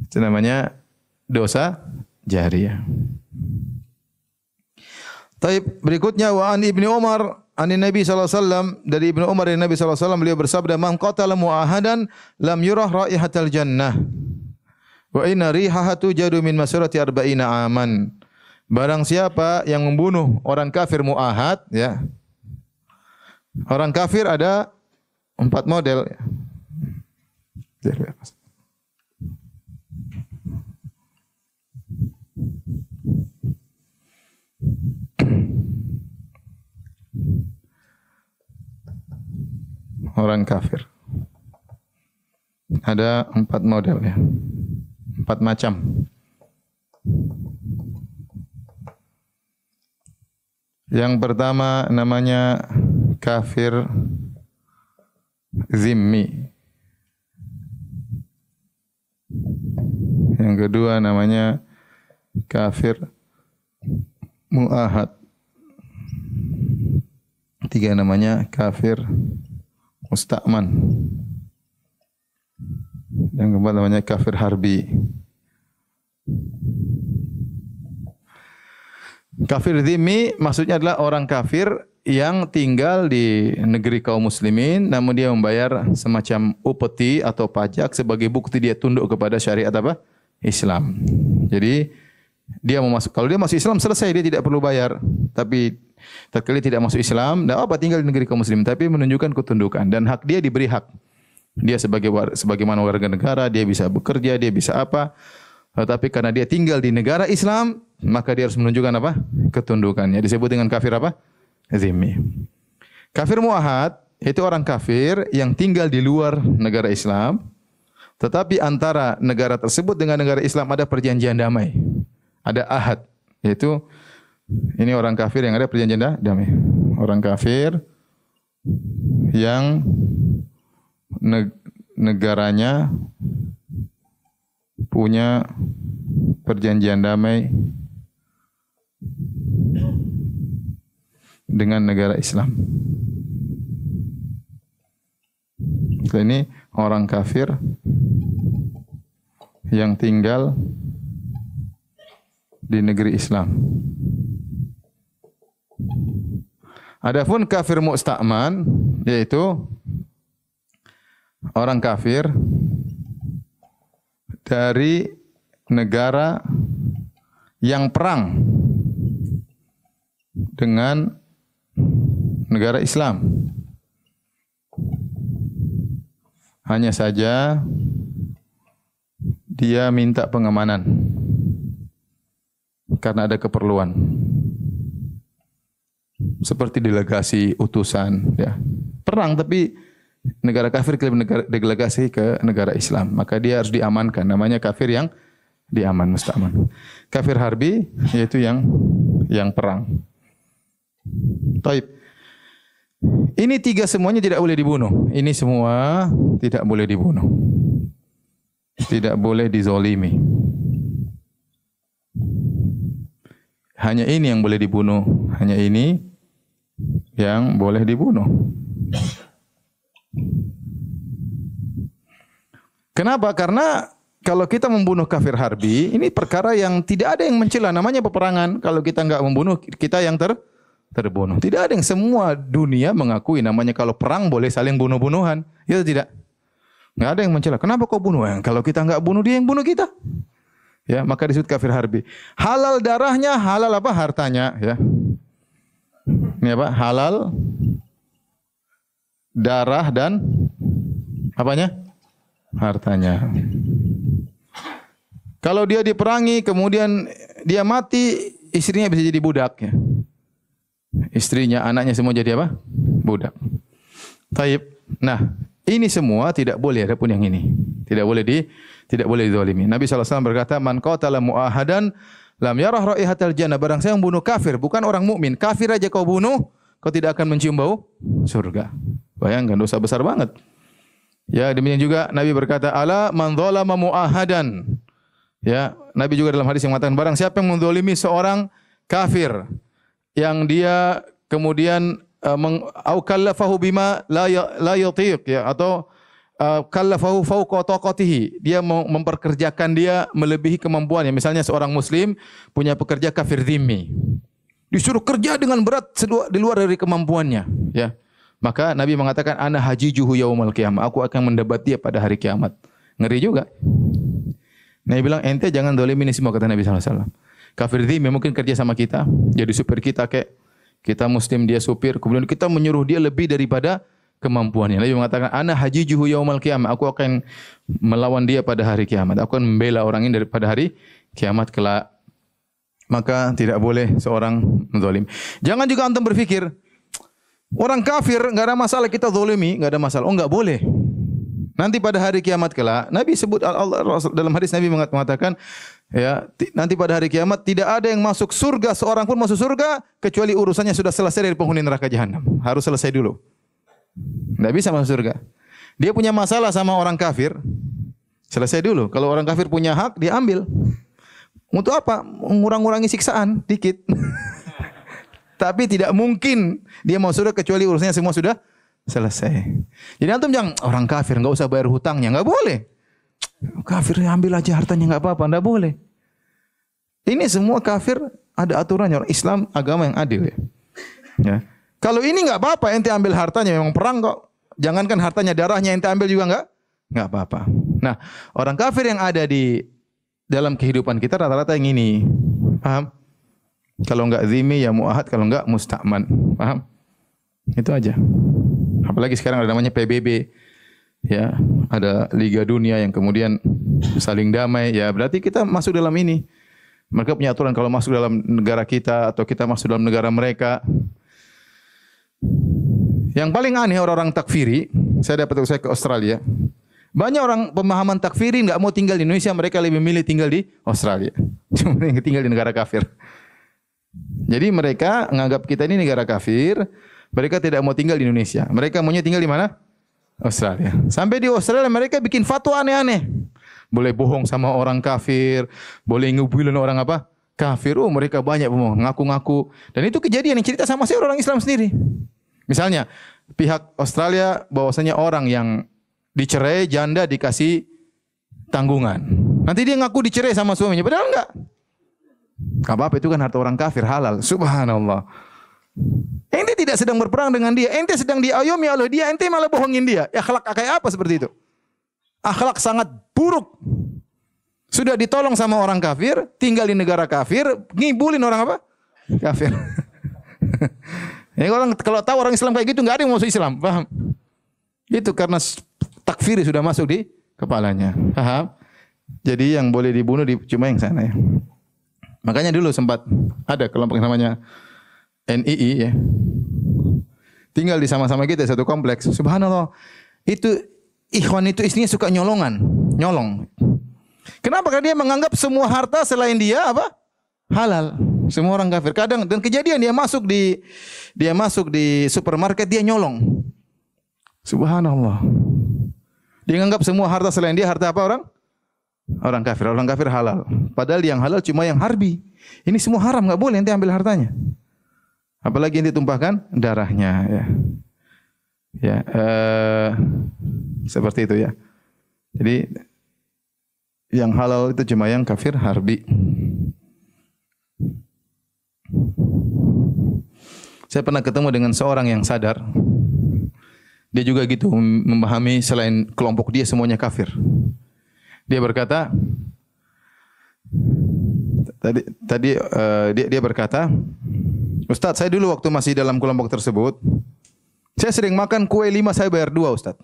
Itu namanya dosa jariyah. Taib, berikutnya wa an Ibnu Umar an Nabi sallallahu alaihi wasallam, dari Ibnu Umar dari Nabi sallallahu alaihi wasallam, beliau bersabda, man qatala mu'ahadan lam yurah raihatal jannah wa inna rihahatu jadu min masirati arba'ina aman. Barang siapa yang membunuh orang kafir mu'ahad, ya. Orang kafir ada 4 model. Orang kafir ada 4 model ya, 4 macam. Yang pertama namanya kafir zimmi. Yang kedua namanya kafir mu'ahad. Tiga namanya kafir musta'man. Yang keempat namanya kafir harbi. Kafir zimmi maksudnya adalah orang kafir yang tinggal di negeri kaum muslimin namun dia membayar semacam upeti atau pajak sebagai bukti dia tunduk kepada syariat apa? Islam. Jadi dia mau masuk, kalau dia masuk Islam selesai, dia tidak perlu bayar. Tapi tatkala tidak masuk Islam, tidak apa tinggal di negeri kaum muslim, tapi menunjukkan ketundukan dan hak dia diberi hak. Dia sebagaimana warga negara, dia bisa bekerja, dia bisa apa. Tetapi karena dia tinggal di negara Islam, maka dia harus menunjukkan apa? Ketundukannya. Disebut dengan kafir apa? Zimmi. Kafir muahad, Itu orang kafir yang tinggal di luar negara Islam, tetapi antara negara tersebut dengan negara Islam ada perjanjian damai. Ada ahad, yaitu ini orang kafir yang ada perjanjian damai. Orang kafir yang negaranya punya perjanjian damai dengan negara Islam. Ini orang kafir yang tinggal di negeri Islam. Adapun kafir musta'man, yaitu orang kafir dari negara yang perang dengan negara Islam. Hanya saja dia minta pengamanan karena ada keperluan. Seperti delegasi utusan, ya. Perang tapi negara kafir kirim delegasi ke negara Islam, maka dia harus diamankan. Namanya kafir yang diaman, musta'man. Kafir harbi yaitu yang perang. Taib. Ini tiga semuanya tidak boleh dibunuh. Ini semua tidak boleh dibunuh. Tidak boleh dizolimi. Hanya ini yang boleh dibunuh. Hanya ini yang boleh dibunuh. Kenapa? Karena kalau kita membunuh kafir harbi, ini perkara yang tidak ada yang mencela. Namanya peperangan. Kalau kita enggak membunuh, kita yang terbunuh. Tidak ada yang, semua dunia mengakui namanya kalau perang boleh saling bunuh-bunuhan. Ya tidak? Enggak ada yang mencela. Kenapa kau bunuh? Kalau kita enggak bunuh, dia yang bunuh kita. Ya, maka disebut kafir harbi. Halal darahnya, halal apa? Hartanya, ya. Ini apa? Halal darah dan apanya? Hartanya. Kalau dia diperangi kemudian dia mati, istrinya bisa jadi budak, ya. Istrinya, anaknya semua jadi apa? Budak. Taib. Nah, ini semua tidak boleh, adapun yang ini. Tidak boleh dizalimi. Nabi SAW berkata, "Man qatala mu'ahadan lam yarah raihatal jannah." Barang siapa yang bunuh kafir, bukan orang mukmin, kafir aja kau bunuh, kau tidak akan mencium bau surga. Bayangkan, dosa besar banget. Ya, demikian juga Nabi berkata, "Ala man dzalama mu'ahadan." Ya, Nabi juga dalam hadis yang mengatakan, barang siapa yang menzalimi seorang kafir yang dia kemudian au kallafahu bima la yutiq, ya, atau kallafahu fawqa taqatihi, dia memperkerjakan dia melebihi kemampuannya. Misalnya seorang muslim punya pekerja kafir dhimmi, disuruh kerja dengan berat di luar dari kemampuannya, ya. Maka Nabi mengatakan, ana hajijuhu yaumal qiyamah, aku akan mendebat dia pada hari kiamat. Ngeri juga. Nabi bilang, ente jangan zalimi ini semua, kata Nabi SAW. Kafir dhimmi mungkin kerja sama kita, jadi supir kita, kayak kita muslim, dia supir, kemudian kita menyuruh dia lebih daripada kemampuannya. Nabi mengatakan, ana hajijuhu yaumal qiyamah, aku akan melawan dia pada hari kiamat. Aku akan membela orang ini daripada hari kiamat kelak. Maka tidak boleh seorang menzalim. Jangan juga antum berpikir, orang kafir enggak ada masalah kita zalimi, enggak ada masalah. Oh, enggak boleh. Nanti pada hari kiamat kelak, Nabi sebut, Allah dalam hadis Nabi mengatakan, ya, nanti pada hari kiamat tidak ada yang masuk surga, seorang pun masuk surga kecuali urusannya sudah selesai dari penghuni neraka jahanam. Harus selesai dulu. Tidak bisa masuk surga. Dia punya masalah sama orang kafir, selesai dulu. Kalau orang kafir punya hak, dia ambil. Untuk apa? Mengurangi siksaan dikit. Tapi tidak mungkin dia mau surga kecuali urusannya semua sudah selesai. Jadi antum jangan orang kafir enggak usah bayar hutangnya, enggak boleh. Kafir ambil aja hartanya enggak apa-apa, enggak boleh. Ini semua kafir ada aturannya. Orang Islam agama yang adil, ya. Ya. Kalau ini enggak apa-apa, ente ambil hartanya, memang perang kok. Jangankan hartanya, darahnya ente ambil juga enggak apa-apa. Nah, orang kafir yang ada di dalam kehidupan kita rata-rata yang ini. Paham? Kalau enggak zimmi ya muahad, kalau enggak musta'man. Paham? Itu aja. Apalagi sekarang ada namanya PBB. Ya, ada Liga Dunia yang kemudian saling damai. Ya, berarti kita masuk dalam ini. Mereka punya aturan kalau masuk dalam negara kita atau kita masuk dalam negara mereka. Yang paling aneh orang-orang takfiri, saya dapat saya ke Australia. Banyak orang pemahaman takfiri nggak mau tinggal di Indonesia, mereka lebih memilih tinggal di Australia. Cuma tinggal di negara kafir. Jadi mereka menganggap kita ini negara kafir, mereka tidak mau tinggal di Indonesia. Mereka maunya tinggal di mana? Australia. Sampai di Australia mereka bikin fatwa aneh-aneh. Boleh bohong sama orang kafir, boleh ngubulin orang apa? Kafir. Oh, mereka banyak bohong, ngaku-ngaku. Dan itu kejadian yang cerita sama saya orang Islam sendiri. Misalnya, pihak Australia bahwasanya orang yang dicerai janda dikasih tanggungan. Nanti dia ngaku dicerai sama suaminya, padahal enggak. Enggak apa-apa, itu kan harta orang kafir, halal. Subhanallah. Ente tidak sedang berperang dengan dia, ente sedang diayomi oleh dia, ente malah bohongin dia. Akhlak kayak apa seperti itu? Akhlak sangat buruk. Sudah ditolong sama orang kafir, tinggal di negara kafir, ngibulin orang apa? Kafir. Ya, orang kalau tahu orang Islam kayak gitu enggak ada yang masuk Islam, paham? Itu karena takfir sudah masuk di kepalanya. Paham? Jadi yang boleh dibunuh cuma yang sana ya. Makanya dulu sempat ada kelompok yang namanya NII ya. Tinggal di sama-sama kita satu kompleks. Subhanallah. Itu ikhwan itu istrinya suka nyolong. Kenapa? Karena dia menganggap semua harta selain dia apa? Halal. Semua orang kafir. Kadang dan kejadian dia masuk di supermarket dia nyolong. Subhanallah. Dia menganggap semua harta selain dia harta apa orang? Orang kafir. Orang kafir halal. Padahal yang halal cuma yang harbi. Ini semua haram, enggak boleh ente ambil hartanya. Apalagi yang ditumpahkan darahnya ya. Ya, seperti itu ya. Jadi yang halal itu cuma yang kafir harbi. Saya pernah ketemu dengan seorang yang sadar. Dia juga gitu memahami selain kelompok dia semuanya kafir. Dia berkata, dia berkata, Ustaz, saya dulu waktu masih dalam kelompok tersebut, saya sering makan kue 5, saya bayar 2, Ustaz.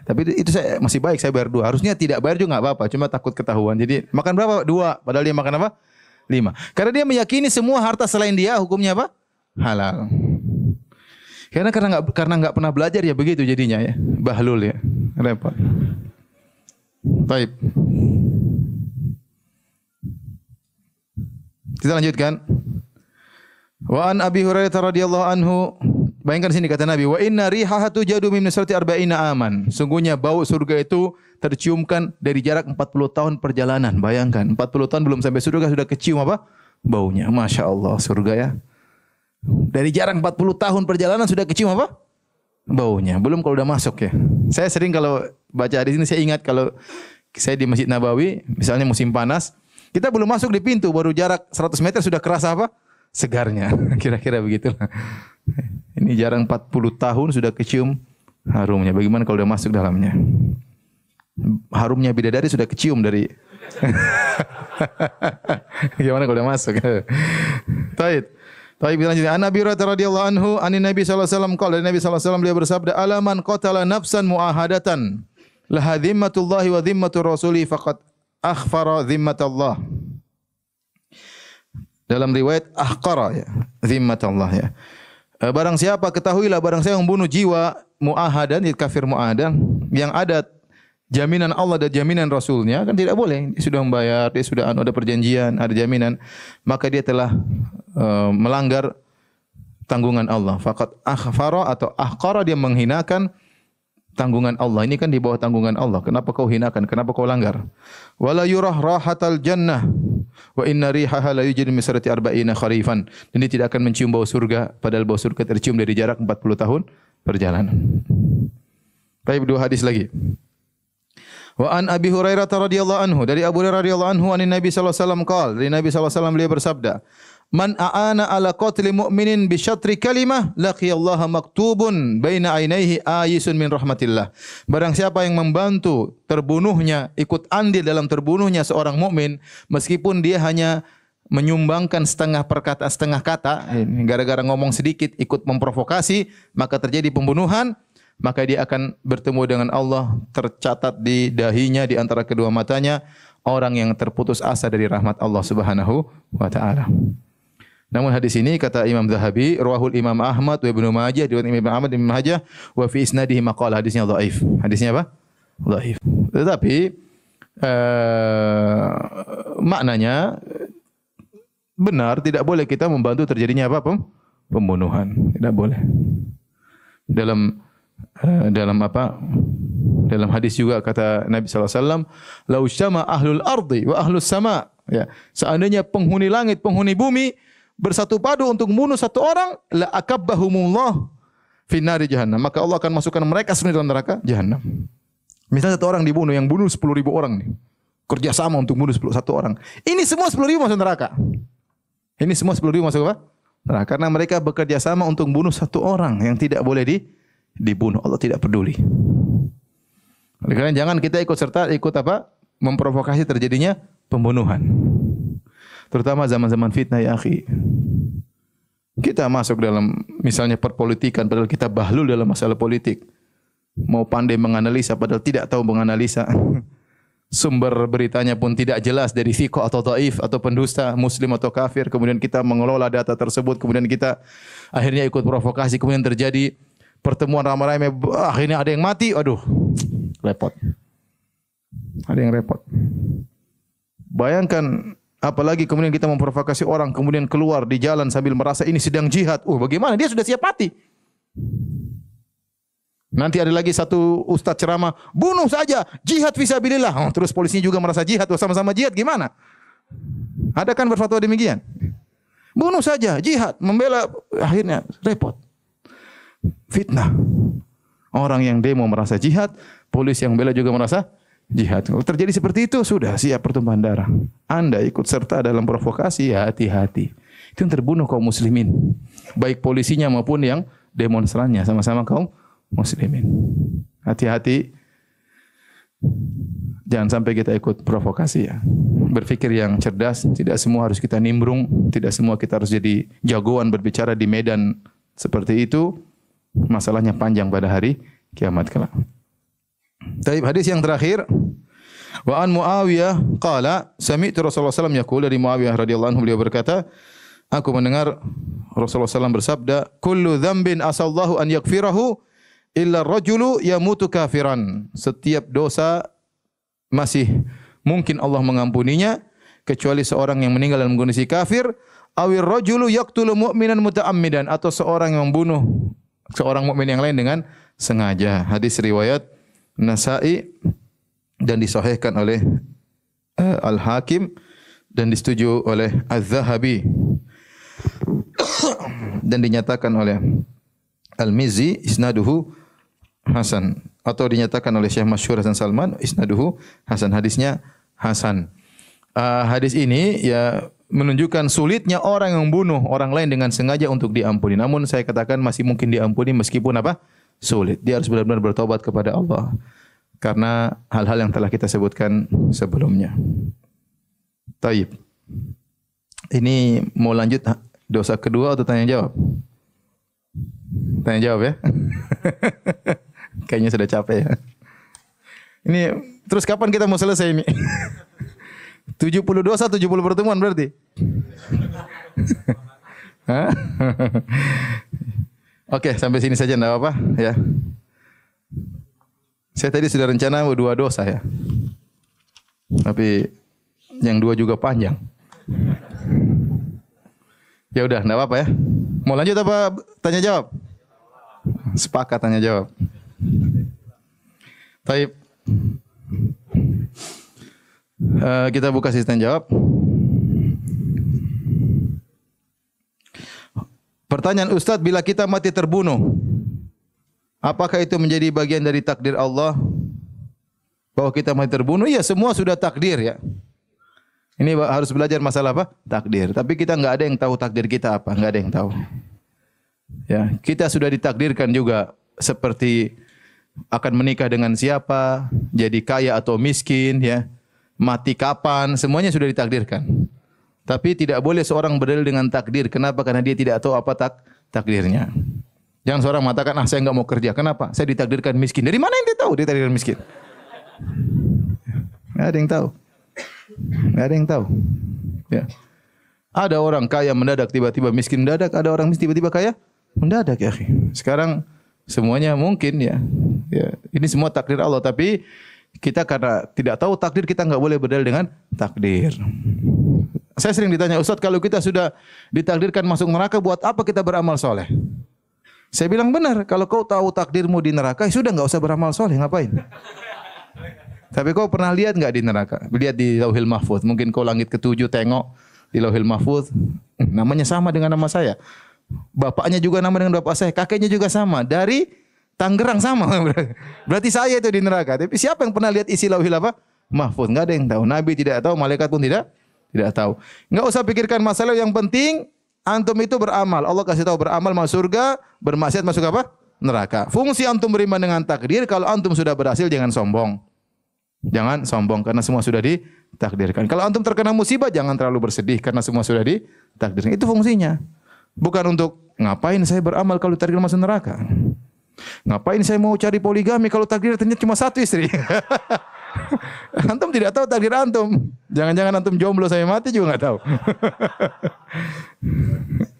Tapi itu saya masih baik, saya bayar 2. Harusnya tidak bayar juga nggak apa-apa, cuma takut ketahuan. Jadi makan berapa? 2. Padahal dia makan apa? 5. Karena dia meyakini semua harta selain dia hukumnya apa? Halal. Karena nggak pernah belajar ya begitu jadinya ya. Bahlul ya. Repot. Baik. Kita lanjutkan. Wa an Abi Hurairah radhiyallahu anhu, bayangkan sini kata Nabi, wa inna rihaha tujadu min nusrati arba'ina aman. Sungguhnya bau surga itu terciumkan dari jarak 40 tahun perjalanan. Bayangkan, 40 tahun belum sampai surga sudah kecium apa? Baunya. Masya Allah, surga ya. Dari jarak 40 tahun perjalanan sudah kecium apa? Baunya. Belum kalau udah masuk ya. Saya sering kalau baca hadis ini saya ingat kalau saya di Masjid Nabawi, misalnya musim panas, kita belum masuk di pintu, baru jarak 100 meter sudah kerasa apa? Segarnya. Kira-kira begitulah. Ini jarang 40 tahun sudah kecium harumnya. Bagaimana kalau sudah masuk dalamnya? Harumnya bidadari sudah kecium dari. Gimana kalau sudah masuk? Baik. Baik, lanjutnya. An Abi Hurairah radhiyallahu anhu, anin Nabi sallallahu alaihi wasallam qala, Nabi sallallahu alaihi wasallam beliau bersabda, "Alaman qatala nafsan muahadatan, laha dhimmatullahi wa dhimmatu rasuli faqad akhfara dhimmatallah." Dalam riwayat ahqara ya, dhimmatallah ya. Barang siapa, ketahuilah barang siapa yang membunuh jiwa muahadan, kafir muahadan, yang ada jaminan Allah dan jaminan Rasulnya, kan tidak boleh. Dia sudah membayar, dia sudah ada perjanjian, ada jaminan, maka dia telah melanggar tanggungan Allah. Faqad akhfara atau ahqara, dia menghinakan tanggungan Allah. Ini kan di bawah tanggungan Allah. Kenapa kau hinakan? Kenapa kau langgar? Wala yurah rahatal jannah wa inna rihaha la yujadu min sarati arba'ina kharifan. Dan dia tidak akan mencium bau surga, padahal bau surga tercium dari jarak 40 tahun perjalanan. Baik, 2 hadis lagi. Wa an Abi Hurairah radhiyallahu anhu, dari Abu Hurairah radhiyallahu anhu, anin Nabi sallallahu alaihi wasallam qaal, dari Nabi sallallahu alaihi wasallam beliau bersabda, "Man a'ana ala qatli mu'minin bi syatri kalimah laqiyallaha maktubun baina ainaihi ayisun min rahmatillah." Barang siapa yang membantu terbunuhnya, ikut andil dalam terbunuhnya seorang mukmin, meskipun dia hanya menyumbangkan setengah perkataan, setengah kata, gara-gara ngomong sedikit ikut memprovokasi, maka terjadi pembunuhan, maka dia akan bertemu dengan Allah, tercatat di dahinya, di antara kedua matanya, orang yang terputus asa dari rahmat Allah Subhanahu wa taala. Namun hadis ini kata Imam Zahabi, rawahul Imam Ahmad wa Ibnu Majah, riwayat Imam Ahmad Ibnu Majah, wa fi isnadihi maqal, hadisnya dhaif. Hadisnya apa? Dhaif. Tetapi maknanya benar, tidak boleh kita membantu terjadinya apa? Pembunuhan. Tidak boleh. Dalam apa? Dalam hadis juga kata Nabi sallallahu alaihi wasallam, "Lau syama ahlul ardi wa ahlus sama." Ya, seandainya penghuni langit, penghuni bumi bersatu padu untuk membunuh satu orang, la akabbahumullah fi nari jahannam. Maka Allah akan masukkan mereka semua dalam neraka jahannam. Misalnya satu orang dibunuh, yang bunuh 10.000 orang nih. Kerjasama untuk bunuh satu orang. Ini semua 10.000 masuk neraka. Ini semua 10.000 masuk apa? Neraka. Karena mereka bekerja sama untuk bunuh satu orang yang tidak boleh dibunuh. Allah tidak peduli. Oleh karena jangan kita ikut apa? Memprovokasi terjadinya pembunuhan. Terutama zaman-zaman fitnah ya akhi. Kita masuk dalam misalnya perpolitikan padahal kita bahlul dalam masalah politik. Mau pandai menganalisa padahal tidak tahu menganalisa. Sumber beritanya pun tidak jelas dari thiqah atau dhaif atau pendusta, muslim atau kafir. Kemudian kita mengelola data tersebut, kemudian kita akhirnya ikut provokasi, kemudian terjadi pertemuan ramai-ramai, akhirnya ada yang mati. Aduh, repot. Ada yang repot. Bayangkan apalagi kemudian kita memprovokasi orang, kemudian keluar di jalan sambil merasa ini sedang jihad. Bagaimana? Dia sudah siap mati. Nanti ada lagi satu ustaz ceramah, bunuh saja, jihad fisabilillah. Terus polisinya juga merasa jihad, sama-sama jihad, gimana? Ada kan berfatwa demikian? Bunuh saja, jihad, membela, akhirnya repot. Fitnah. Orang yang demo merasa jihad, polisi yang bela juga merasa jihad. Kalau terjadi seperti itu, sudah siap pertumpahan darah. Anda ikut serta dalam provokasi, ya hati-hati. Itu yang terbunuh kaum muslimin. Baik polisinya maupun yang demonstrannya, sama-sama kaum muslimin. Hati-hati. Jangan sampai kita ikut provokasi ya. Berpikir yang cerdas, tidak semua harus kita nimbrung, tidak semua kita harus jadi jagoan berbicara di medan seperti itu. Masalahnya panjang pada hari kiamat kelak. Taib, hadis yang terakhir. Wa an Muawiyah qala sami'tu Rasulullah sallallahu alaihi wasallam yaqul, dari Muawiyah radhiyallahu anhu, beliau berkata, aku mendengar Rasulullah SAW bersabda, kullu dzambin asallahu an yaghfirahu illa rajulu yamutu kafiran. Setiap dosa masih mungkin Allah mengampuninya kecuali seorang yang meninggal dalam kondisi kafir, awir rajulu yaqtulu mu'minan muta'ammidan, atau seorang yang membunuh seorang mukmin yang lain dengan sengaja. Hadis riwayat Nasa'i dan disahihkan oleh Al-Hakim dan disetujui oleh Az-Zahabi dan dinyatakan oleh Al-Mizzi isnaduhu hasan, atau dinyatakan oleh Syekh Masyhur Hasan Salman isnaduhu hasan, hadisnya hasan. Hadis ini ya menunjukkan sulitnya orang yang membunuh orang lain dengan sengaja untuk diampuni. Namun saya katakan masih mungkin diampuni meskipun apa? Sulit. Dia harus benar-benar bertobat kepada Allah karena hal-hal yang telah kita sebutkan sebelumnya. Taib. Ini mau lanjut dosa kedua atau tanya jawab? Tanya jawab ya. Kayaknya sudah capek ya. Ini terus kapan kita mau selesai ini? 70 dosa, 70 pertemuan berarti. Oke, sampai sini saja enggak apa-apa ya. Saya tadi sudah rencana 2 dosa ya. Tapi yang 2 juga panjang. Ya udah, enggak apa-apa ya. Mau lanjut apa tanya jawab? Sepakat tanya jawab. Baik. Kita buka sistem jawab. Pertanyaan Ustadz, bila kita mati terbunuh, apakah itu menjadi bagian dari takdir Allah? Bahwa kita mati terbunuh, ya semua sudah takdir ya. Ini harus belajar masalah apa? Takdir. Tapi kita nggak ada yang tahu takdir kita apa, nggak ada yang tahu. Ya, kita sudah ditakdirkan juga seperti akan menikah dengan siapa, jadi kaya atau miskin, ya, mati kapan, semuanya sudah ditakdirkan. Tapi tidak boleh seorang berdalil dengan takdir. Kenapa? Karena dia tidak tahu apa takdirnya. Jangan seorang mengatakan, saya enggak mau kerja. Kenapa? Saya ditakdirkan miskin. Dari mana yang dia tahu dia ditakdirkan miskin? Enggak ada yang tahu. Enggak ada yang tahu. Ya. Ada orang kaya mendadak tiba-tiba miskin mendadak, ada orang miskin tiba-tiba kaya mendadak ya. Sekarang semuanya mungkin ya. Ya, ini semua takdir Allah, tapi kita karena tidak tahu takdir, kita enggak boleh berdalil dengan takdir. Saya sering ditanya, Ustaz, kalau kita sudah ditakdirkan masuk neraka, buat apa kita beramal soleh? Saya bilang benar, kalau kau tahu takdirmu di neraka, sudah enggak usah beramal soleh, ngapain? Tapi kau pernah lihat enggak di neraka? Lihat di Lauhil Mahfuz. Mungkin kau langit ketujuh tengok di Lauhil Mahfuz, namanya sama dengan nama saya. Bapaknya juga nama dengan bapak saya, kakeknya juga sama. Dari Tangerang sama. Berarti saya itu di neraka. Tapi siapa yang pernah lihat isi Lauhil apa? Mahfuz? Enggak ada yang tahu. Nabi tidak tahu, malaikat pun tidak tahu. Enggak usah pikirkan masalah, yang penting antum itu beramal. Allah kasih tahu beramal masuk surga, bermaksiat masuk apa? Neraka. Fungsi antum beriman dengan takdir, kalau antum sudah berhasil jangan sombong. Jangan sombong karena semua sudah ditakdirkan. Kalau antum terkena musibah jangan terlalu bersedih karena semua sudah ditakdirkan. Itu fungsinya. Bukan untuk ngapain saya beramal kalau takdir masuk neraka. Ngapain saya mau cari poligami kalau takdir ternyata cuma satu istri. Antum tidak tahu takdir antum. Jangan-jangan antum jomblo saya mati juga enggak tahu.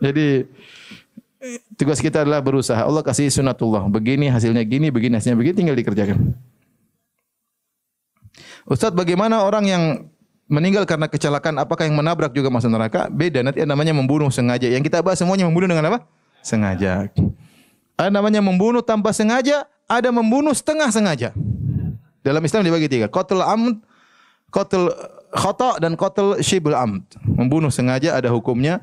Jadi tugas kita adalah berusaha. Allah kasih sunatullah. Begini hasilnya gini, begini hasilnya begini, tinggal dikerjakan. Ustaz, bagaimana orang yang meninggal karena kecelakaan, apakah yang menabrak juga masuk neraka? Beda, nanti namanya membunuh sengaja. Yang kita bahas semuanya membunuh dengan apa? Sengaja. Ada namanya membunuh tanpa sengaja, ada membunuh setengah sengaja. Dalam Islam dibagi tiga, qatl amd, qatl khata' dan qatl shibul amd. Membunuh sengaja ada hukumnya,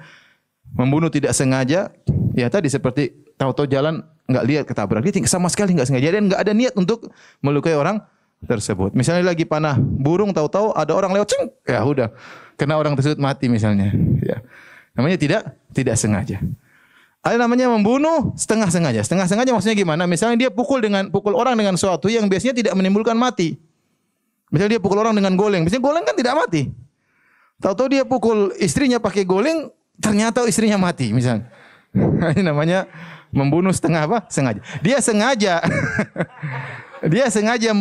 membunuh tidak sengaja, ya tadi seperti tahu-tahu jalan enggak lihat ketabrak, dia sama sekali enggak sengaja dan enggak ada niat untuk melukai orang tersebut. Misalnya lagi panah burung, tahu-tahu ada orang lewat, ceng, ya udah kena orang tersebut mati misalnya. Ya. Namanya tidak sengaja. Ada namanya membunuh setengah sengaja. Setengah sengaja maksudnya gimana? Misalnya dia pukul orang dengan sesuatu yang biasanya tidak menimbulkan mati. Misalnya dia pukul orang dengan goleng, biasanya goleng kan tidak mati. Tahu-tahu dia pukul istrinya pakai goleng, ternyata istrinya mati misalnya. Ini namanya membunuh setengah apa? Sengaja. Dia sengaja dia sengaja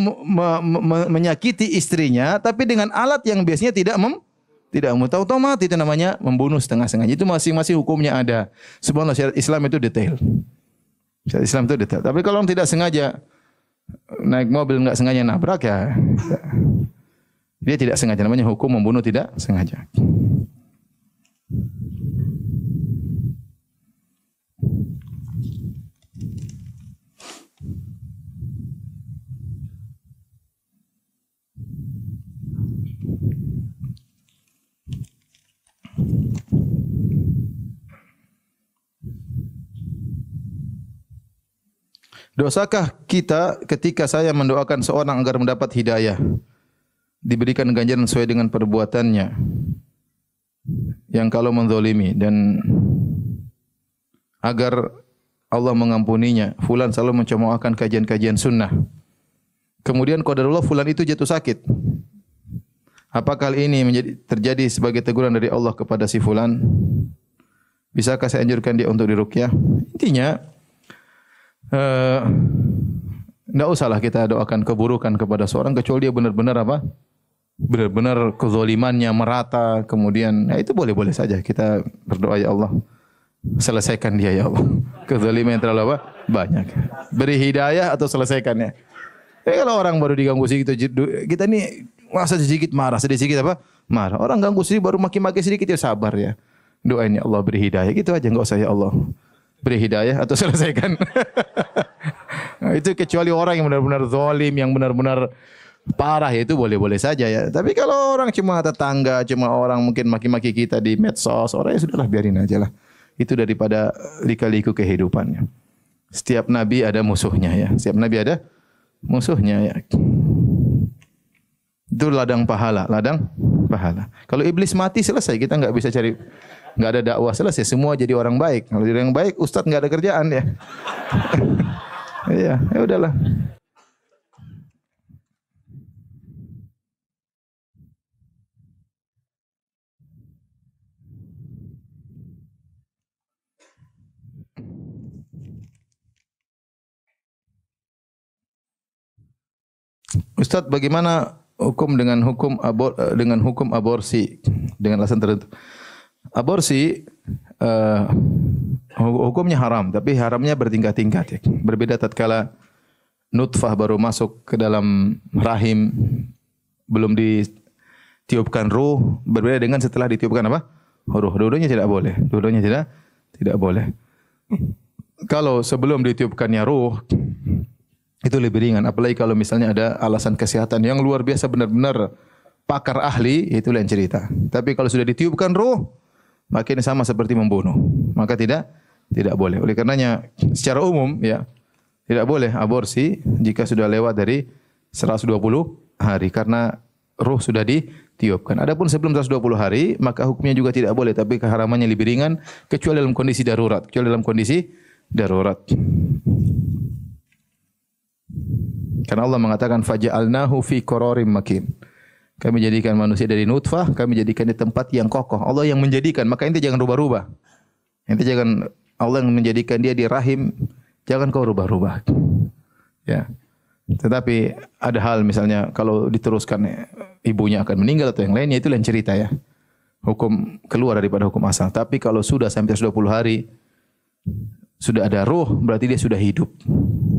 menyakiti istrinya, tapi dengan alat yang biasanya tidak tahu-tahu mati. Itu namanya membunuh setengah sengaja. Itu masing-masing hukumnya ada. Subhanallah, syariat Islam itu detail. Syariat Islam itu detail. Tapi kalau tidak sengaja naik mobil, enggak sengaja nabrak, ya dia tidak sengaja. Namanya hukum membunuh tidak sengaja. Dosakah kita ketika saya mendoakan seorang agar mendapat hidayah, diberikan ganjaran sesuai dengan perbuatannya, yang kalau menzalimi, dan agar Allah mengampuninya? Fulan selalu mencemoohkan kajian-kajian sunnah. Kemudian qadarullah fulan itu jatuh sakit. Apakah hal ini terjadi sebagai teguran dari Allah kepada si fulan? Bisakah saya anjurkan dia untuk diruqyah? Intinya, tidak usahlah kita doakan keburukan kepada seorang kecuali dia benar-benar apa? Benar-benar kezalimannya merata, kemudian ya itu boleh-boleh saja kita berdoa, ya Allah, selesaikan dia ya Allah. Kezaliman yang terlalu apa? Banyak. Beri hidayah atau selesaikannya. Kalau orang baru diganggu sedikit, kita nih masa sedikit marah, sedikit apa? Marah. Orang ganggu sedikit baru maki-maki sedikit, ya sabar ya. Doain ya Allah beri hidayah, gitu aja, enggak usah ya Allah beri hidayah atau selesaikan. Nah, itu kecuali orang yang benar-benar zalim, yang benar-benar parah, ya itu boleh-boleh saja ya. Tapi kalau orang cuma tetangga, cuma orang mungkin maki-maki kita di medsos, orang ya sudahlah biarin aja lah. Itu daripada lika-liku kehidupannya. Setiap nabi ada musuhnya ya. Setiap nabi ada musuhnya ya. Itu ladang pahala. Kalau iblis mati selesai, kita enggak bisa cari, enggak ada dakwah, selesai, semua jadi orang baik. Kalau jadi orang baik, ustaz enggak ada kerjaan ya. Iya, ya udahlah. Ustaz, bagaimana hukum dengan hukum aborsi dengan alasan tertentu? Aborsi eh, hukumnya haram, tapi haramnya bertingkat-tingkat ya. Berbeda tatkala nutfah baru masuk ke dalam rahim, belum ditiupkan ruh, berbeda dengan setelah ditiupkan apa? Ruh. Dua-duanya tidak boleh. Dua-duanya tidak boleh. Kalau sebelum ditiupkannya ruh, itu lebih ringan. Apalagi kalau misalnya ada alasan kesehatan yang luar biasa, benar-benar pakar ahli, itu lain cerita. Tapi kalau sudah ditiupkan ruh, maka ini sama seperti membunuh. Maka tidak boleh. Oleh karenanya secara umum ya, tidak boleh aborsi jika sudah lewat dari 120 hari karena ruh sudah ditiupkan. Adapun sebelum 120 hari, maka hukumnya juga tidak boleh, tapi keharamannya lebih ringan kecuali dalam kondisi darurat. Kecuali dalam kondisi darurat. Karena Allah mengatakan faja'alnahu fi qararim makin. Kami jadikan manusia dari nutfah, kami jadikan di tempat yang kokoh. Allah yang menjadikan, maka ente jangan rubah-rubah. Ente jangan, Allah yang menjadikan dia di rahim, jangan kau rubah-rubah. Ya. Tetapi ada hal misalnya kalau diteruskan ibunya akan meninggal atau yang lainnya, itu lain cerita ya. Hukum keluar daripada hukum asal. Tapi kalau sudah sampai 120 hari sudah ada ruh, berarti dia sudah hidup.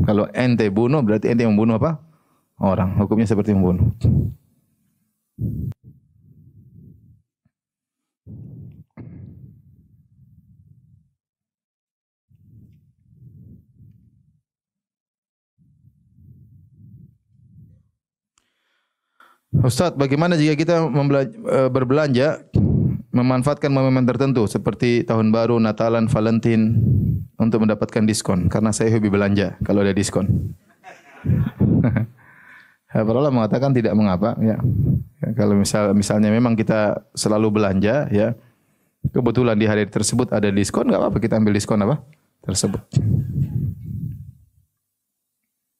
Kalau ente bunuh, berarti ente yang membunuh apa? Orang. Hukumnya seperti membunuh. Ustaz, bagaimana jika kita berbelanja memanfaatkan momen tertentu seperti tahun baru, Natalan, Valentine untuk mendapatkan diskon? Karena saya hobi belanja kalau ada diskon. Para ulama mengatakan tidak mengapa ya. Kalau misalnya memang kita selalu belanja ya, kebetulan di hari tersebut ada diskon, enggak apa-apa kita ambil diskon apa? Tersebut.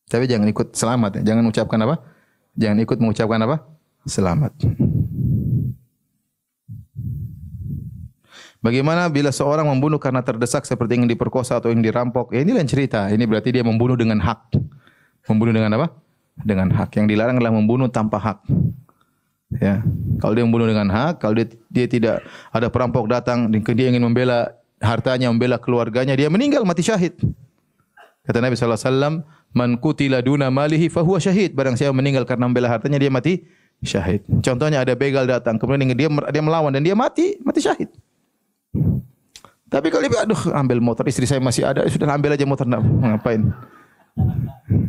Tapi jangan ikut selamat ya. Jangan ucapkan apa? Jangan ikut mengucapkan apa? Selamat. Bagaimana bila seorang membunuh karena terdesak seperti ingin diperkosa atau ingin dirampok? Ya, ini lain cerita. Ini berarti dia membunuh dengan hak. Membunuh dengan apa? Dengan hak. Yang dilarang adalah membunuh tanpa hak. Ya. Kalau dia membunuh dengan hak, kalau dia tidak ada perampok datang dan dia ingin membela hartanya, membela keluarganya, dia meninggal mati syahid. Kata Nabi sallallahu alaihi wasallam, "Man qutila duna malihi fahuwa syahid." Barang siapa meninggal karena membela hartanya, dia mati syahid. Contohnya ada begal datang, kemudian dia melawan dan dia mati syahid. Tapi kalau dia aduh ambil motor istri saya masih ada, sudah ambil aja motor, enggak ngapain.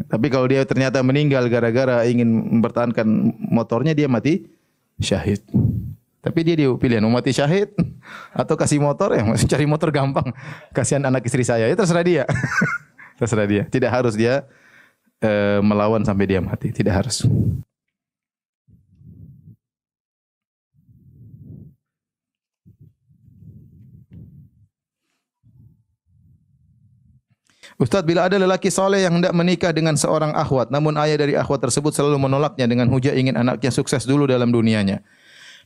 Tapi kalau dia ternyata meninggal gara-gara ingin mempertahankan motornya, dia mati syahid. Tapi dia pilihan mau mati syahid atau kasih motor, ya cari motor gampang. Kasihan anak istri saya, ya terserah dia. Terserah dia. Tidak harus dia melawan sampai dia mati. Tidak harus. Ustaz, bila ada lelaki soleh yang hendak menikah dengan seorang akhwat, namun ayah dari akhwat tersebut selalu menolaknya dengan hujah ingin anaknya sukses dulu dalam dunianya.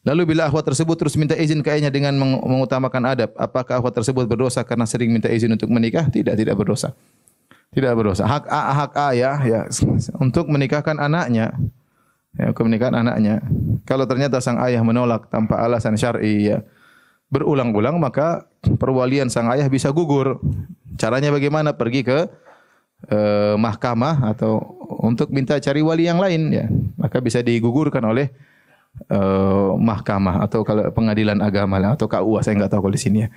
Lalu bila akhwat tersebut terus minta izin ke ayahnya dengan mengutamakan adab, apakah akhwat tersebut berdosa karena sering minta izin untuk menikah? Tidak berdosa. Tidak berdosa. Hak ayah ya untuk menikahkan anaknya. Ya, untuk menikahkan anaknya. Kalau ternyata sang ayah menolak tanpa alasan syar'i ya, berulang-ulang, maka perwalian sang ayah bisa gugur. Caranya bagaimana? Pergi ke mahkamah atau untuk minta cari wali yang lain ya. Maka bisa digugurkan oleh mahkamah atau kalau pengadilan agama atau KUA, saya enggak tahu kalau di sini ya.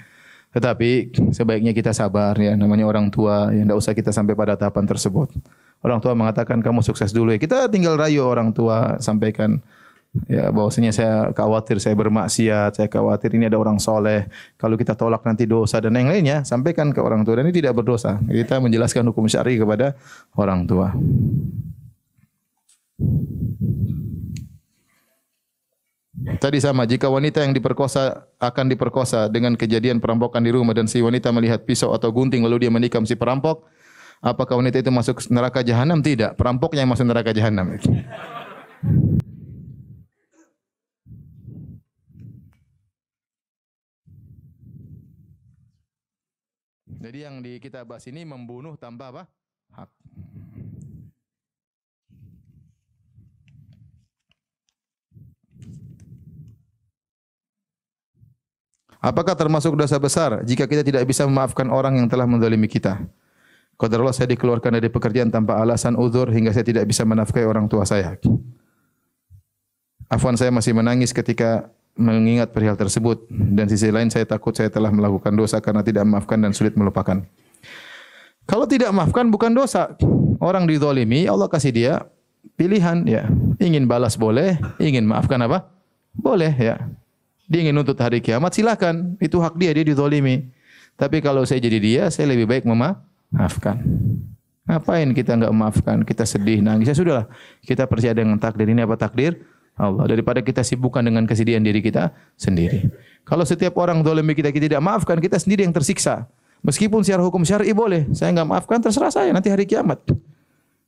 Tetapi sebaiknya kita sabar ya, namanya orang tua ya, enggak usah kita sampai pada tahapan tersebut. Orang tua mengatakan kamu sukses dulu ya. Kita tinggal rayu orang tua, sampaikan ya bahwasanya saya khawatir saya bermaksiat, saya khawatir ini ada orang soleh. Kalau kita tolak nanti dosa dan yang lainnya, sampaikan ke orang tua dan ini tidak berdosa. Kita menjelaskan hukum syar'i kepada orang tua. Tadi sama, jika wanita yang diperkosa akan diperkosa dengan kejadian perampokan di rumah dan si wanita melihat pisau atau gunting lalu dia menikam si perampok, apakah wanita itu masuk neraka jahanam? Tidak, perampoknya yang masuk neraka jahanam. Jadi yang kita bahas ini membunuh tanpa apa? Hak. Apakah termasuk dosa besar jika kita tidak bisa memaafkan orang yang telah menzalimi kita? Qadarullah saya dikeluarkan dari pekerjaan tanpa alasan uzur hingga saya tidak bisa menafkahi orang tua saya. Afwan, saya masih menangis ketika mengingat perihal tersebut dan sisi lain saya takut saya telah melakukan dosa karena tidak memaafkan dan sulit melupakan. Kalau tidak maafkan bukan dosa. Orang dizalimi, Allah kasih dia pilihan ya. Ingin balas boleh, ingin maafkan apa? Boleh ya. Dia ingin nuntut hari kiamat, silakan. Itu hak dia, dia dizalimi. Tapi kalau saya jadi dia, saya lebih baik memaafkan. Ngapain kita enggak memaafkan? Kita sedih, nangis. Ya sudahlah. Kita percaya dengan takdir. Ini apa takdir? Allah. Daripada kita sibukkan dengan kesedihan diri kita sendiri. Kalau setiap orang zalimi kita, kita tidak maafkan, kita sendiri yang tersiksa. Meskipun secara hukum syar'i boleh. Saya enggak maafkan, terserah saya nanti hari kiamat.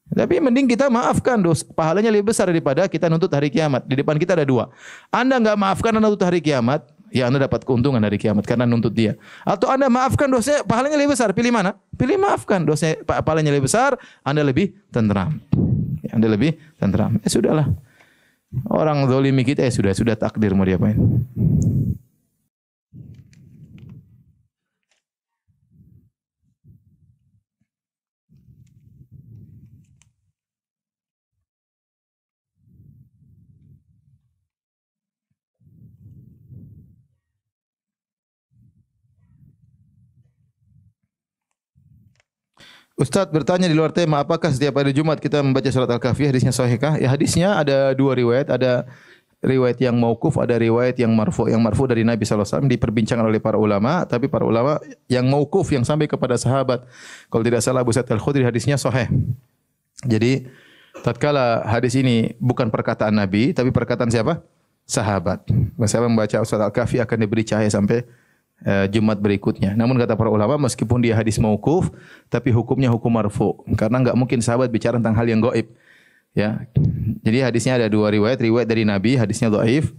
Tapi mending kita maafkan, pahalanya lebih besar daripada kita nuntut hari kiamat. Di depan kita ada dua. Anda enggak maafkan dan nuntut hari kiamat, ya Anda dapat keuntungan hari kiamat karena nuntut dia. Atau Anda maafkan dosanya, pahalanya lebih besar. Pilih mana? Pilih maafkan, dosanya pahalanya lebih besar, Anda lebih tenteram. Ya, Anda lebih tenteram. Ya sudahlah. Orang zalimi kita ya sudah takdir mau diapain. Ustaz bertanya di luar tema, apakah setiap hari Jumat kita membaca surat Al-Kahfi? Hadisnya sahihkah? Ya hadisnya ada dua riwayat, ada riwayat yang mauquf, ada riwayat yang marfu. Yang marfu dari Nabi SAW diperbincangkan oleh para ulama, tapi para ulama yang mauquf yang sampai kepada sahabat. Kalau tidak salah Abu Sa'id Al-Khudri hadisnya sahih. Jadi tatkala hadis ini bukan perkataan Nabi, tapi perkataan siapa? Sahabat. Sahabat membaca surat Al-Kahfi akan diberi cahaya sampai Jumat berikutnya. Namun kata para ulama meskipun dia hadis mauquf tapi hukumnya hukum marfu karena enggak mungkin sahabat bicara tentang hal yang gaib. Ya. Jadi hadisnya ada dua riwayat, riwayat dari Nabi hadisnya dhaif,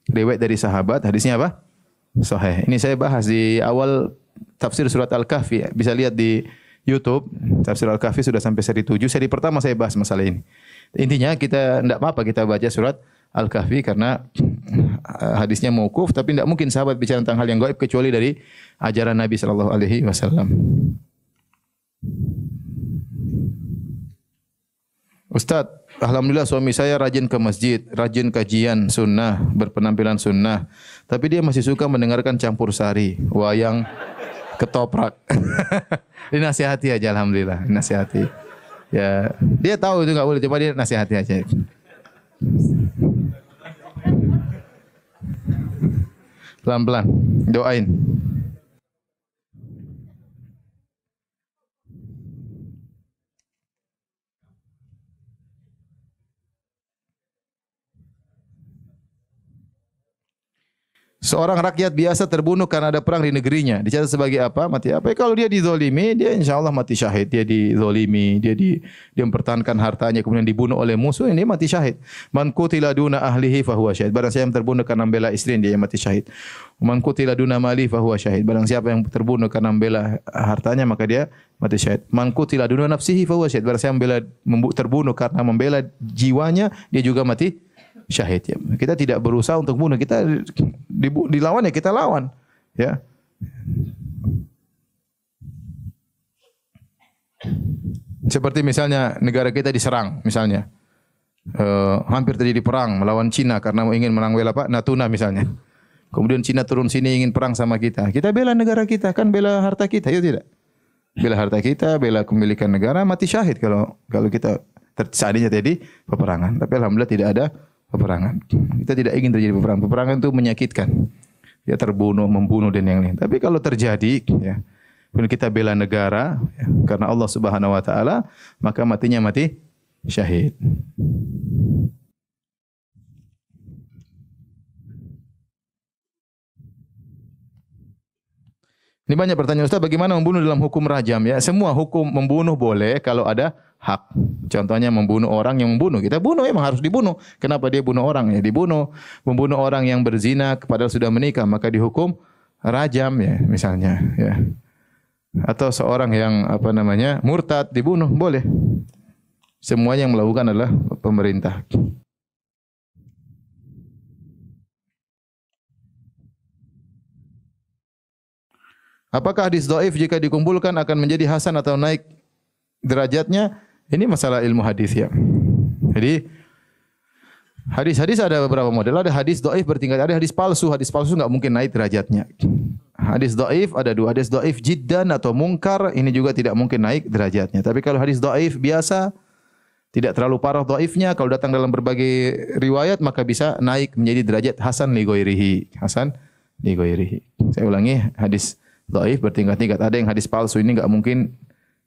riwayat dari sahabat hadisnya apa? Sahih. Ini saya bahas di awal tafsir surat Al-Kahfi. Bisa lihat di YouTube, tafsir Al-Kahfi sudah sampai seri 7. Seri pertama saya bahas masalah ini. Intinya kita enggak apa-apa kita baca surat Al-Kahfi karena hadisnya mauquf tapi tidak mungkin sahabat bicara tentang hal yang gaib kecuali dari ajaran Nabi sallallahu alaihi wasallam. Ustaz, alhamdulillah suami saya rajin ke masjid, rajin kajian sunnah, berpenampilan sunnah, tapi dia masih suka mendengarkan campur sari, wayang, ketoprak. Dinasihati aja alhamdulillah, dinasihati. Ya, dia tahu itu enggak boleh, cuma dia nasihati aja. Pelan-pelan, doain. Seorang rakyat biasa terbunuh karena ada perang di negerinya. Dicatat sebagai apa? Mati apa? Kalau dia dizolimi, dia insya Allah mati syahid. Dia dizolimi, dia mempertahankan hartanya, kemudian dibunuh oleh musuh, ini mati syahid. Man qutila duna ahlihi fahuwa syahid. Barang siapa yang terbunuh karena membela istrinya, dia mati syahid. Man qutila duna mali fahuwa syahid. Barang siapa yang terbunuh karena membela hartanya, maka dia mati syahid. Man qutila duna nafsihi fahuwa syahid. Barang siapa yang terbunuh karena membela jiwanya, dia juga mati syahid ya. Kita tidak berusaha untuk bunuh, kita dilawan ya kita lawan ya. Seperti misalnya negara kita diserang misalnya. Hampir terjadi perang melawan Cina karena ingin menang apa? Natuna misalnya. Kemudian Cina turun sini ingin perang sama kita. Kita bela negara kita, kan bela harta kita, ya tidak? Bela harta kita, bela kepemilikan negara, mati syahid kalau kita seandainya terjadi peperangan. Tapi alhamdulillah tidak ada peperangan. Kita tidak ingin terjadi peperangan. Peperangan itu menyakitkan. Ya terbunuh, membunuh dan yang lain. Tapi kalau terjadi, ya, kita bela negara ya, karena Allah Subhanahu Wa Taala, maka matinya mati syahid. Ini banyak pertanyaan Ustaz, bagaimana membunuh dalam hukum rajam ya? Semua hukum membunuh boleh kalau ada hak. Contohnya membunuh orang yang membunuh. Kita bunuh memang harus dibunuh. Kenapa dia bunuh orang? Ya dibunuh. Membunuh orang yang berzina padahal sudah menikah maka dihukum rajam ya misalnya ya. Atau seorang yang murtad dibunuh boleh. Semua yang melakukan adalah pemerintah. Apakah hadis dhaif jika dikumpulkan akan menjadi hasan atau naik derajatnya? Ini masalah ilmu hadis ya. Jadi hadis-hadis ada beberapa model. Ada hadis dhaif bertingkat, ada hadis palsu. Hadis palsu enggak mungkin naik derajatnya. Hadis dhaif ada dua, hadis dhaif jiddan atau mungkar, ini juga tidak mungkin naik derajatnya. Tapi kalau hadis dhaif biasa, tidak terlalu parah dhaifnya, kalau datang dalam berbagai riwayat maka bisa naik menjadi derajat hasan li ghairihi. Hasan li ghairihi. Saya ulangi, hadis dhaif bertingkat-tingkat. Ada yang hadis palsu, ini enggak mungkin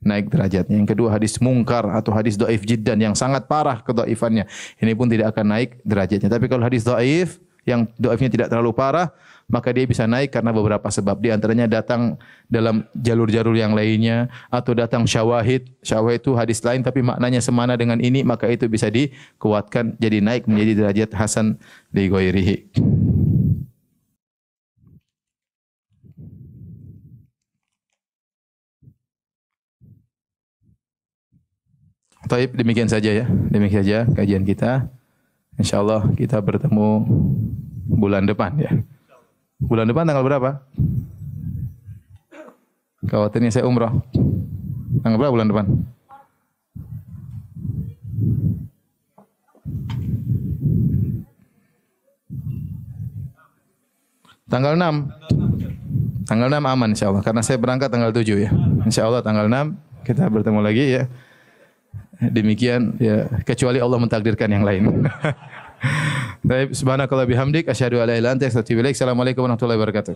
naik derajatnya. Yang kedua hadis mungkar atau hadis dhaif jiddan yang sangat parah kedhaifannya. Ini pun tidak akan naik derajatnya. Tapi kalau hadis dhaif yang dhaifnya tidak terlalu parah, maka dia bisa naik karena beberapa sebab. Di antaranya datang dalam jalur-jalur yang lainnya atau datang syawahid. Syawahid itu hadis lain tapi maknanya semana dengan ini, maka itu bisa dikuatkan jadi naik menjadi derajat hasan li ghairihi. Baik, demikian saja ya. Demikian saja kajian kita. Insyaallah kita bertemu bulan depan ya. Bulan depan tanggal berapa? Khawatirnya saya umrah. Tanggal berapa bulan depan? Tanggal 6. Tanggal 6 aman insyaallah karena saya berangkat tanggal 7 ya. Insyaallah tanggal 6 kita bertemu lagi ya. Demikian ya, kecuali Allah mentakdirkan yang lain. Baik, subhanakallah bihamdik asyhadu an la ilaha illa anta astaghfiruka wa atubu ilaik. Assalamualaikum warahmatullahi wabarakatuh.